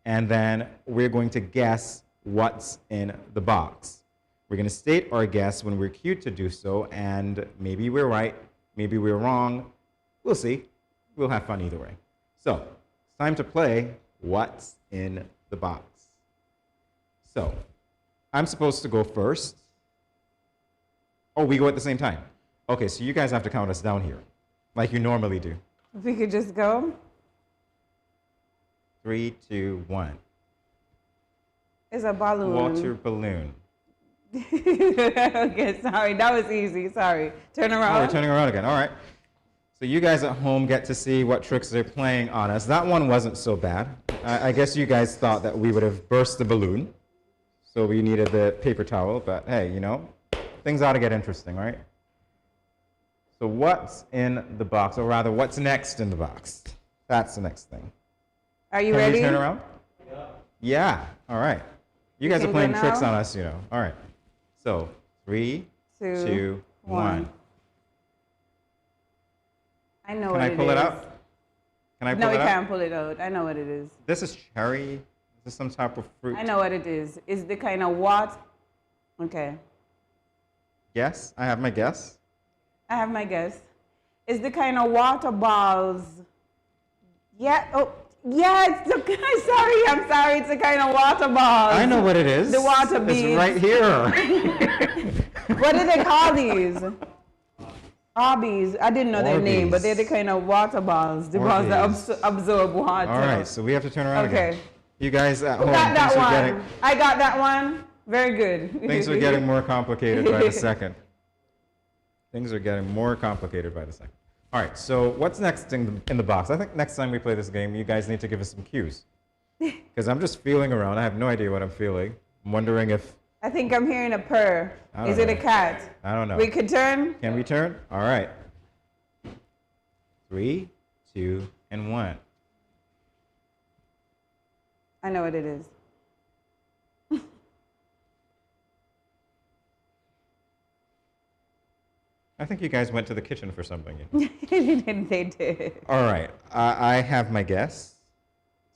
And then we're going to guess what's in the box. We're going to state our guess when we're cued to do so. And maybe we're right, maybe we're wrong. We'll see. We'll have fun either way. So it's time to play What's in the Box. So I'm supposed to go first. Oh, we go at the same time. Okay, so you guys have to count us down here, like you normally do. If we could just go. 3, 2, 1. It's a balloon. Water balloon. Okay, sorry. That was easy. Sorry. Turn around. Oh, we're turning around again. All right. So you guys at home get to see what tricks they're playing on us. That one wasn't so bad. I guess you guys thought that we would have burst the balloon, so we needed the paper towel. But hey, you know, things ought to get interesting, right? So what's in the box, or rather, what's next in the box? That's the next thing. Are you Can ready? we turn around? Yeah. All right. You guys are playing tricks on us, you know. All right. So 3, 2, 1. I know Can I pull it out? Can I pull No, it we out? can't pull it out. I know what it is. This is cherry. This is some type of fruit. I know what it is. It's the kind of what? Okay. Yes, I have my guess. I have my guess. It's the kind of water balls. Yeah. Oh, yeah. It's the I'm sorry. It's the kind of water balls. I know what it is. The water beads. It's right here. What do they call these? Orbeez. I didn't know their name, but Orbeez. they're the kind of water balls. The balls that absorb water. All right, so we have to turn around Okay. again. You guys at Who home, got that thanks for one? getting, I got that one. Very good. things are getting more complicated by the second. Things are getting more complicated by the second. All right, so what's next in the box? I think next time we play this game, you guys need to give us some cues. Because I'm just feeling around. I have no idea what I'm feeling. I'm wondering if... I think I'm hearing a purr. I don't Is it a know. cat? I don't know. We could turn? Can we turn? All right. 3, 2, and 1. I know what it is. I think you guys went to the kitchen for something. They did. All right. I have my guess.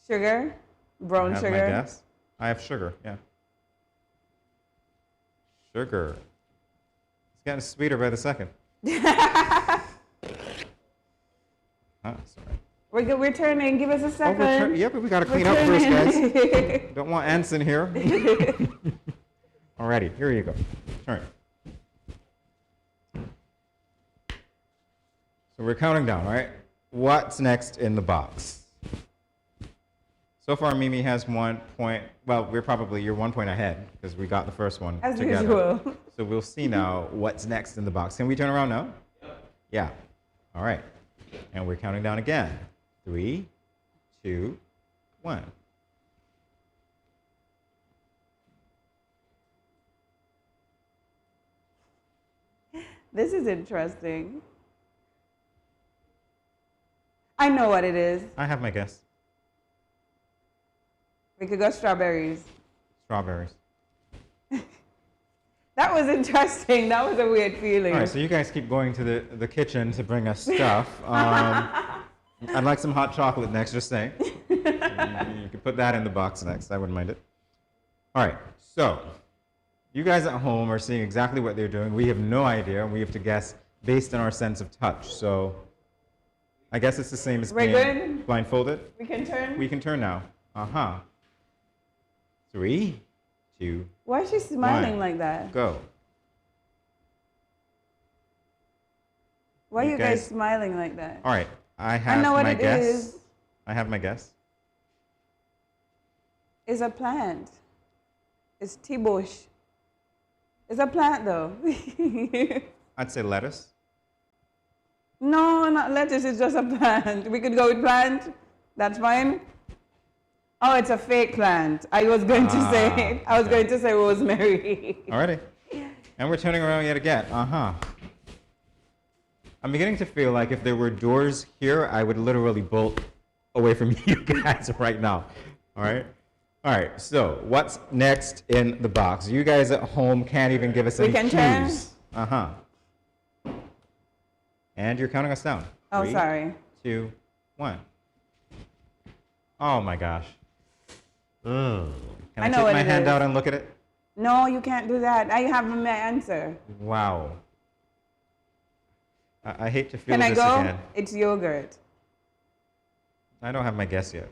Sugar? Brown I have sugar? my guess. I have sugar, yeah. Sugar. It's getting sweeter by the second. Sorry. We're turning. Give us a second. Yeah, but we got to We're clean up first, turning. guys. Don't want ants in here. Alrighty, here you go. Turn. So we're counting down, all right? What's next in the box? So far, Mimi has 1 point. Well, you're 1 point ahead because we got the first one As together. usual. So we'll see now what's next in the box. Can we turn around now? Yeah. All right. And we're counting down again. 3, 2, 1. This is interesting. I know what it is. I have my guess. We could go strawberries. Strawberries. That was interesting. That was a weird feeling. All right, so you guys keep going to the kitchen to bring us stuff. I'd like some hot chocolate next, just saying. You could put that in the box next. I wouldn't mind it. All right, so you guys at home are seeing exactly what they're doing. We have no idea. We have to guess based on our sense of touch. So I guess it's the same as We're being good? blindfolded. We can turn? We can turn now. 3, 2, Why is she smiling 1. like that? Go. Why are You you guys guys- smiling like that? All right, I have know what my it guess. is. I have my guess. It's a plant. It's tea bush. It's a plant though. I'd say lettuce. No, not lettuce. It's just a plant. We could go with plant. That's fine. Oh, it's a fake plant. I was going to say. I was okay. going to say rosemary. Alrighty. And we're turning around yet again. I'm beginning to feel like if there were doors here, I would literally bolt away from you guys right now. All right? All right, so what's next in the box? You guys at home can't even give us We any can turn? cues. And you're counting us down. Oh, 3, sorry. 2, 1. Oh my gosh. Can I, I know take what my it hand is. out and look at it? No, you can't do that. I have my answer. Wow. I hate to feel Can I this go? again. It's yogurt. I don't have my guess yet.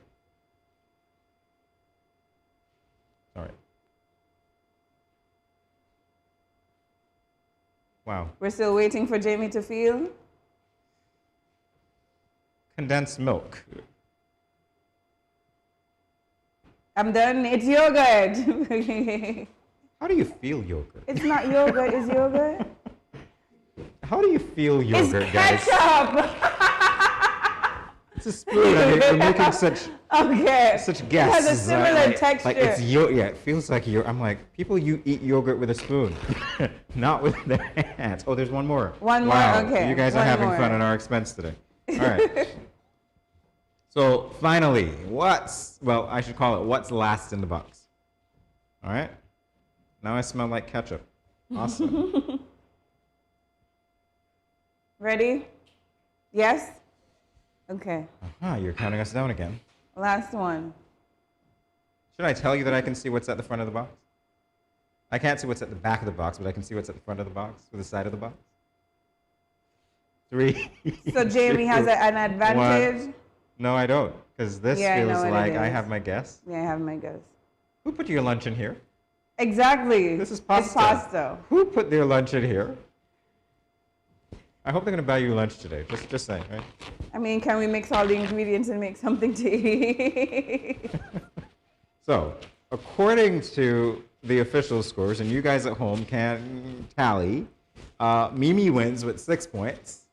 Sorry. Wow. We're still waiting for Jamie to feel. Condensed milk. I'm done. It's yogurt. How do you feel yogurt? It's not yogurt. It's yogurt. How do you feel yogurt, It's guys? ketchup. It's a spoon. I mean, you're making such guesses. It has a similar texture. Like it's it feels like I'm like, people eat yogurt with a spoon, not with their hands. Oh, there's one more. One more, okay. You guys are having fun at our expense today. All right. So finally, I should call it what's last in the box. All right. Now I smell like ketchup. Awesome. Ready? Yes? Okay. You're counting us down again. Last one. Should I tell you that I can see what's at the front of the box? I can't see what's at the back of the box, but I can see what's at the front of the box, or the side of the box. 3. So Jamie has an advantage? 1. No, I don't, because this feels like I have my guess. Yeah, I have my guess. Who put your lunch in here? Exactly. This is pasta. It's pasta. Who put their lunch in here? I hope they're going to buy you lunch today. Just saying, right? I mean, can we mix all the ingredients and make something to eat? So, according to the official scores, and you guys at home can tally, Mimi wins with 6 points,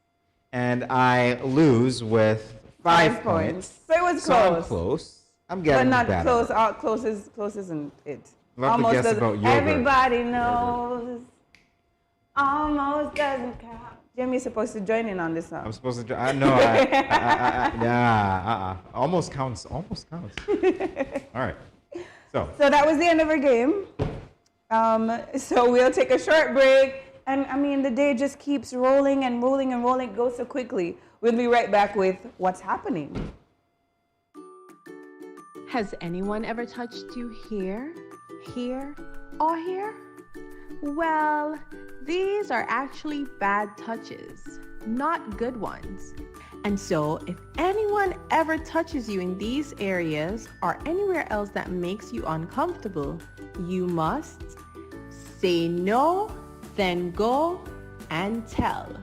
and I lose with 5 points. So it was close. So I'm close. I'm getting better. But not close. Close isn't it? Love to guess about yogurt. Everybody knows. Almost doesn't count. Jimmy's supposed to join in on this song. I'm supposed to. Almost counts. Almost counts. All right. So that was the end of our game. So we'll take a short break. And I mean, the day just keeps rolling and rolling and rolling. It goes so quickly. We'll be right back with what's happening. Has anyone ever touched you here, or here? Well, these are actually bad touches, not good ones. And so, if anyone ever touches you in these areas or anywhere else that makes you uncomfortable, you must say no, then go and tell.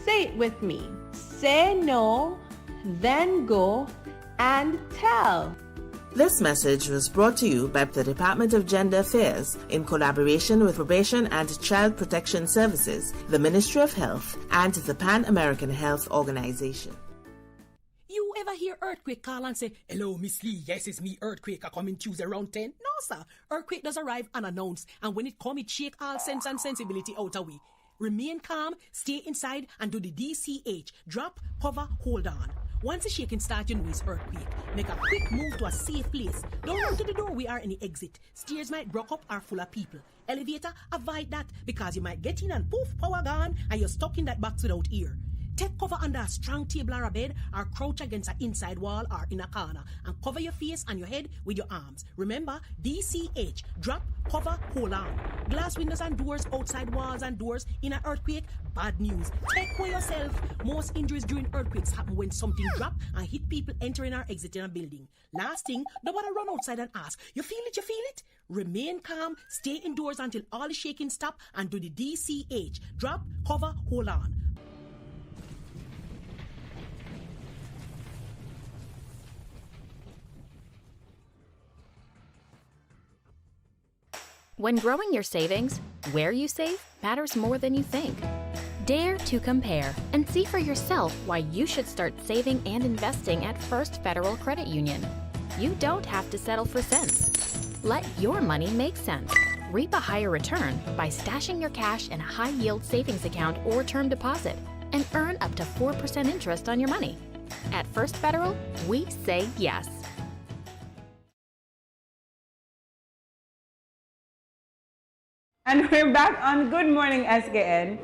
Say it with me. Say no, then go and tell. This message was brought to you by the Department of Gender Affairs in collaboration with Probation and Child Protection Services, the Ministry of Health, and the Pan American Health Organization. You ever hear Earthquake call and say, "Hello, Miss Lee, yes, it's me, Earthquake, I coming Tuesday around 10? No, sir. Earthquake does arrive unannounced, and when it come, it shake all sense and sensibility out of we. Remain calm, stay inside, and do the DCH. Drop, cover, hold on. Once the shaking starts, you know it's earthquake. Make a quick move to a safe place. Don't run to the door, we are in the exit. Stairs might block up or full of people. Elevator, avoid that because you might get in and poof, power gone, and you're stuck in that box without ear. Take cover under a strong table or a bed, or crouch against an inside wall or in a corner, and cover your face and your head with your arms. Remember, DCH, drop, cover, hold on. Glass windows and doors, outside walls and doors in an earthquake, bad news. Take care yourself. Most injuries during earthquakes happen when something drop and hit people entering or exiting a building. Last thing, nobody run outside and ask, you feel it, you feel it? Remain calm, stay indoors until all the shaking stop, and do the DCH, drop, cover, hold on. When growing your savings, where you save matters more than you think. Dare to compare and see for yourself why you should start saving and investing at First Federal Credit Union. You don't have to settle for cents. Let your money make sense. Reap a higher return by stashing your cash in a high-yield savings account or term deposit and earn up to 4% interest on your money. At First Federal, we say yes. And we're back on Good Morning SKN.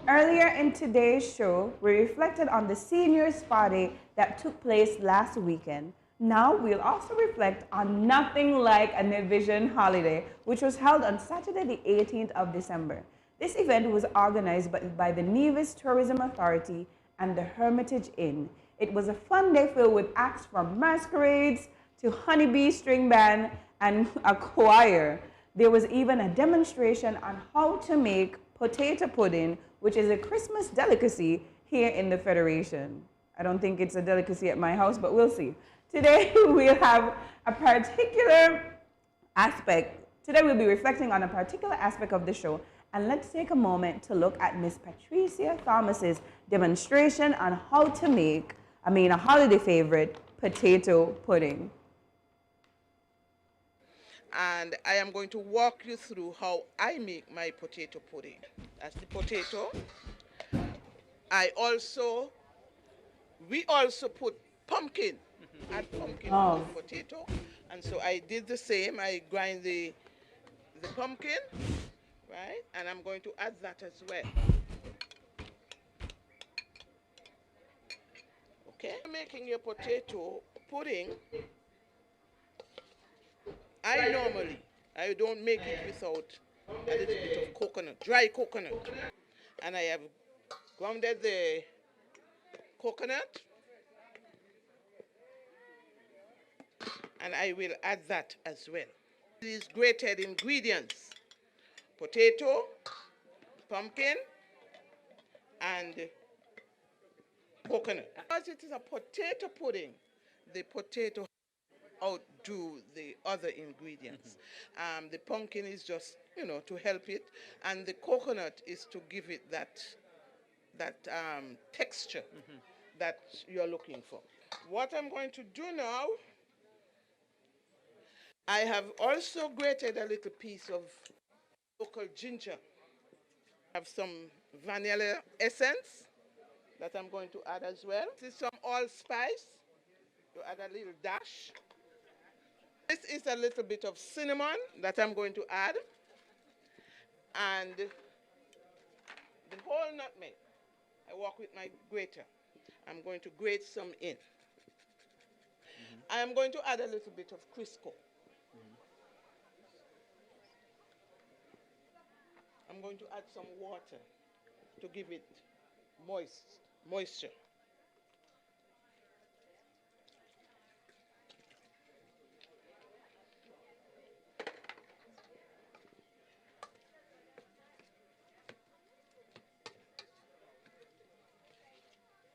Earlier in today's show, we reflected on the senior spa day that took place last weekend. Now we'll also reflect on Nothing Like a Nivision Holiday, which was held on Saturday the 18th of December. This event was organized by the Nevis Tourism Authority and the Hermitage Inn. It was a fun day filled with acts from masquerades to honeybee string band and a choir. There was even a demonstration on how to make potato pudding, which is a Christmas delicacy here in the Federation. I don't think it's a delicacy at my house, but we'll see. Today we'll have a particular aspect. Today we'll be reflecting on a particular aspect of the show, and let's take a moment to look at Miss Patricia Thomas's demonstration on how to make a holiday favorite, potato pudding. And I am going to walk you through how I make my potato pudding. That's the potato. We also put pumpkin, add pumpkin to the potato. And so I did the same. I grind the pumpkin, right? And I'm going to add that as well. Okay? Making your potato pudding, I don't make it without a little bit of coconut, dry coconut. And I have grounded the coconut. And I will add that as well. These grated ingredients: potato, pumpkin, and coconut. Because it is a potato pudding, the potato outdo the other ingredients. The pumpkin is just, to help it, and the coconut is to give it that texture that you're looking for. What I'm going to do now, I have also grated a little piece of local ginger. I have some vanilla essence that I'm going to add as well. This is some allspice. You add a little dash. This is a little bit of cinnamon that I'm going to add. And the whole nutmeg. I work with my grater. I'm going to grate some in. I am going to add a little bit of Crisco. I'm going to add some water to give it moisture.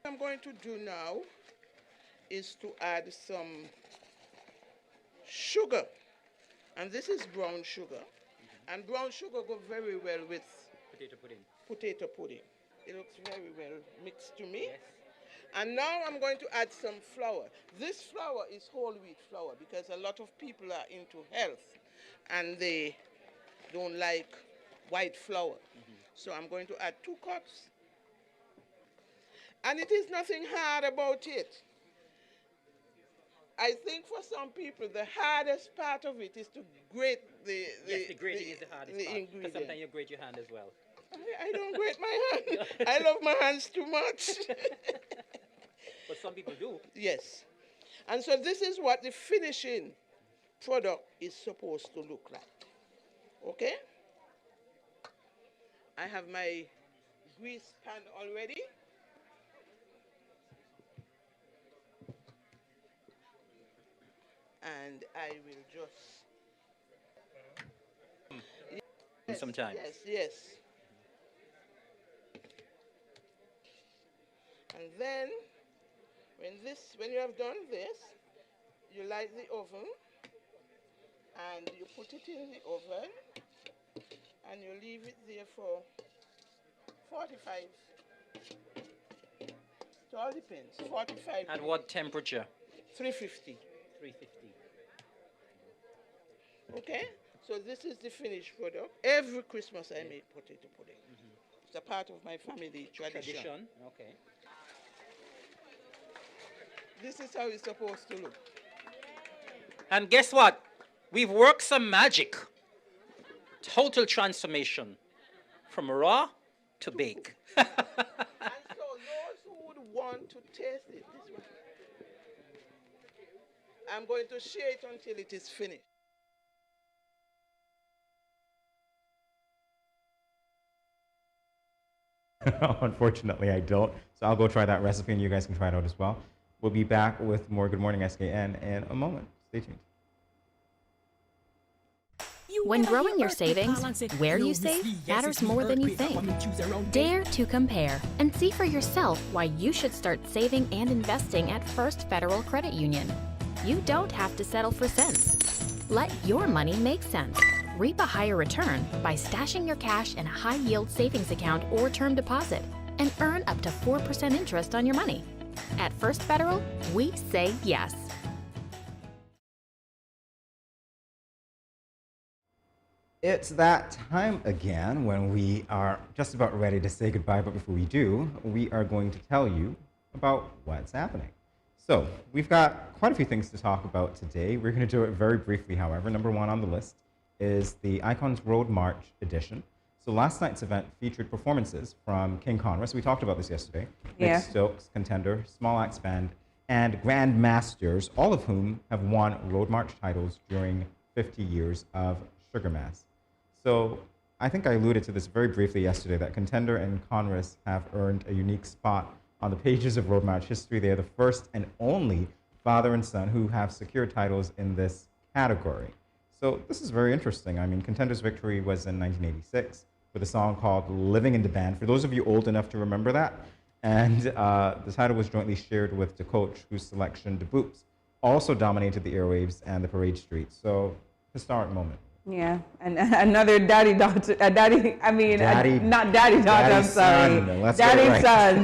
What I'm going to do now is to add some sugar. And this is brown sugar. And brown sugar goes very well with potato pudding. It looks very well mixed to me. Yes. And now I'm going to add some flour. This flour is whole wheat flour because a lot of people are into health and they don't like white flour. So I'm going to add 2 cups. And it is nothing hard about it. I think for some people, the hardest part of it is to grate the grating is the hardest part. Because sometimes you grate your hand as well. I don't grate my hand. I love my hands too much. But some people do. Yes. And so this is what the finishing product is supposed to look like. Okay? I have my grease pan already. And I will just... Sometimes. Yes. And then, when you have done this, you light the oven, and you put it in the oven, and you leave it there for 45. It all depends. 45. At what temperature? 350. 350. Okay? So this is the finished product. Every Christmas I make potato pudding. It's a part of my family tradition. Okay. This is how it's supposed to look. And guess what? We've worked some magic. Total transformation. From raw to bake. And so those who would want to taste it, this one, I'm going to share it until it is finished. Unfortunately, I don't. So I'll go try that recipe and you guys can try it out as well. We'll be back with more Good Morning SKN in a moment. Stay tuned. When growing your savings, where you save matters more than you think. Dare to compare and see for yourself why you should start saving and investing at First Federal Credit Union. You don't have to settle for cents. Let your money make sense. Reap a higher return by stashing your cash in a high-yield savings account or term deposit and earn up to 4% interest on your money. At First Federal, we say yes. It's that time again when we are just about ready to say goodbye, but before we do, we are going to tell you about what's happening. So, we've got quite a few things to talk about today. We're going to do it very briefly, however. Number one on the list is the Icons Road March edition. So last night's event featured performances from King Conrus. We talked about this yesterday. Yeah. Nick Stokes, Contender, Small Axe Band, and Grand Masters, all of whom have won Road March titles during 50 years of Sugar Mass. So I think I alluded to this very briefly yesterday, that Contender and Conrus have earned a unique spot on the pages of Road March history. They are the first and only father and son who have secured titles in this category. So this is very interesting. I mean, Contender's victory was in 1986 with a song called Living in the Band, for those of you old enough to remember that. And the title was jointly shared with DeCoach, whose selection, The Boops, also dominated the airwaves and the parade streets. So, historic moment. Yeah, and another daddy-daughter, not daddy-daughter, I'm sorry.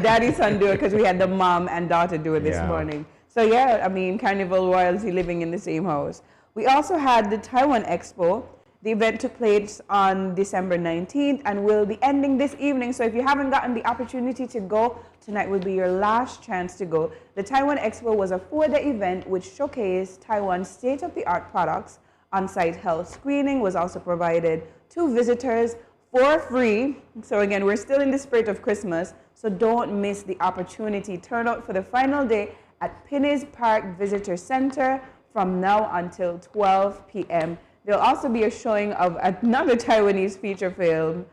Daddy-son duo, because we had the mom and daughter duo this morning. So yeah, I mean, Carnival royalty living in the same house. We also had the Taiwan Expo. The event took place on December 19th and will be ending this evening. So if you haven't gotten the opportunity to go, tonight will be your last chance to go. The Taiwan Expo was a 4-day event which showcased Taiwan's state-of-the-art products. On-site health screening was also provided to visitors for free. So again, we're still in the spirit of Christmas, so don't miss the opportunity. Turn out for the final day at Pinneys Park Visitor Center from now until 12 p.m. There'll also be a showing of another Taiwanese feature film,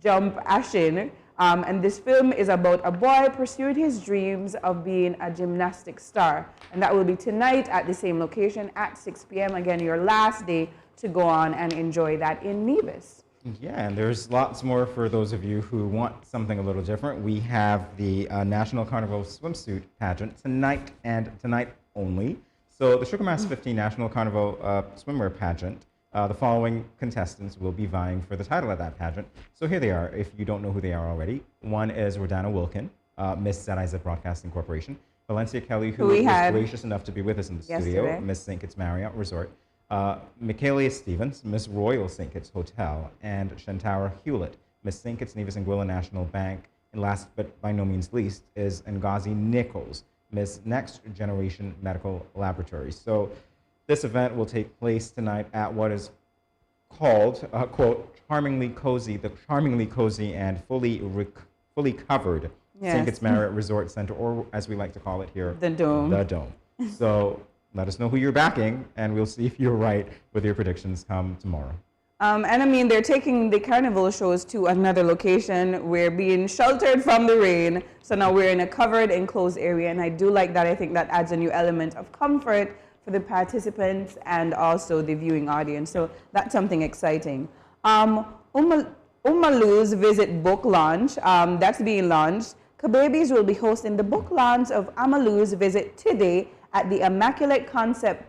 Jump Ashin. And this film is about a boy pursuing his dreams of being a gymnastic star. And that will be tonight at the same location at 6 p.m. Again, your last day to go on and enjoy that in Nevis. Yeah, and there's lots more for those of you who want something a little different. We have the National Carnival Swimsuit Pageant tonight and tonight only. So the Sugar Mass 15 National Carnival Swimwear Pageant, the following contestants will be vying for the title of that pageant. So here they are, if you don't know who they are already. One is Rodana Wilkin, Miss Zet Broadcasting Corporation. Valencia Kelly, who was gracious enough to be with us in the studio, Miss St. Kitts Marriott Resort. Michaelia Stevens, Miss Royal St. Kitts Hotel. And Shantara Hewlett, Miss St. Kitts Nevis Anguilla National Bank. And last but by no means least is Ngozi Nichols, Miss Next Generation Medical Laboratory. So this event will take place tonight at what is called, quote, charmingly cozy and fully covered St. Kitts Marriott Resort Center, or as we like to call it here, the Dome. The Dome. So let us know who you're backing, and we'll see if you're right with your predictions come tomorrow. And I mean, they're taking the carnival shows to another location. We're being sheltered from the rain, so now we're in a covered, enclosed area, and I do like that. I think that adds a new element of comfort for the participants and also the viewing audience. So that's something exciting. Umalu's Visit book launch, that's being launched. Kababies will be hosting the book launch of Amalu's Visit today at the Immaculate Concept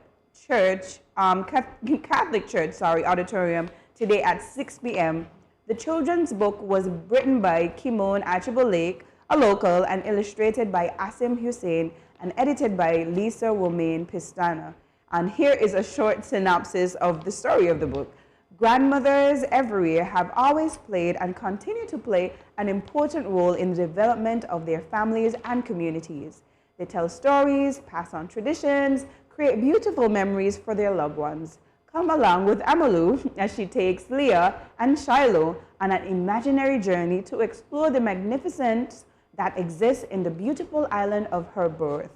Church, Catholic Church, auditorium today at 6 p.m. The children's book was written by Kimon Archibald, a local, and illustrated by Asim Hussein, and edited by Lisa Womaine Pistana. And here is a short synopsis of the story of the book. Grandmothers everywhere have always played and continue to play an important role in the development of their families and communities. They tell stories, pass on traditions, create beautiful memories for their loved ones. Come along with Amalu as she takes Leah and Shiloh on an imaginary journey to explore the magnificence that exists in the beautiful island of her birth.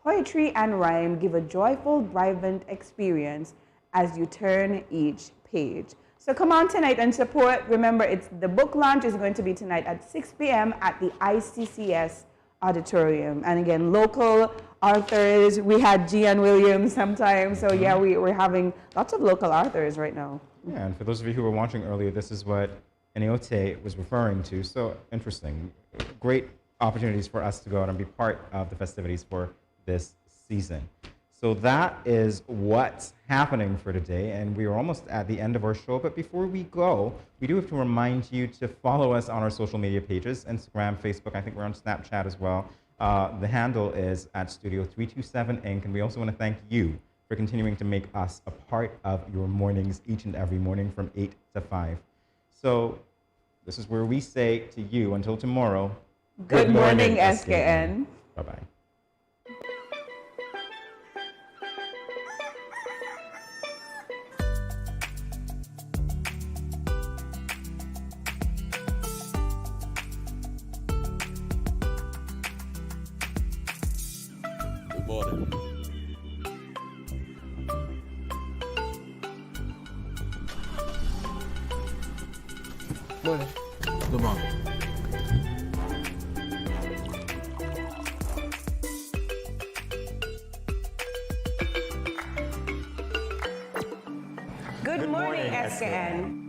Poetry and rhyme give a joyful, vibrant experience as you turn each page. So come on tonight and support. Remember, the book launch is going to be tonight at 6 p.m. at the ICCS auditorium. And again, local authors. We had Gian Williams sometimes. So yeah, we're having lots of local authors right now. Yeah, and for those of you who were watching earlier, this is what Eniote was referring to. So interesting. Great opportunities for us to go out and be part of the festivities for this season. So that is what's happening for today, and we are almost at the end of our show. But before we go, we do have to remind you to follow us on our social media pages, Instagram, Facebook. I think we're on Snapchat as well. The handle is at Studio 327 Inc. And we also want to thank you for continuing to make us a part of your mornings each and every morning from 8 to 5. So this is where we say to you until tomorrow, Good morning, SKN. Bye-bye. Good morning. Morning. Good morning. Good morning, SKN.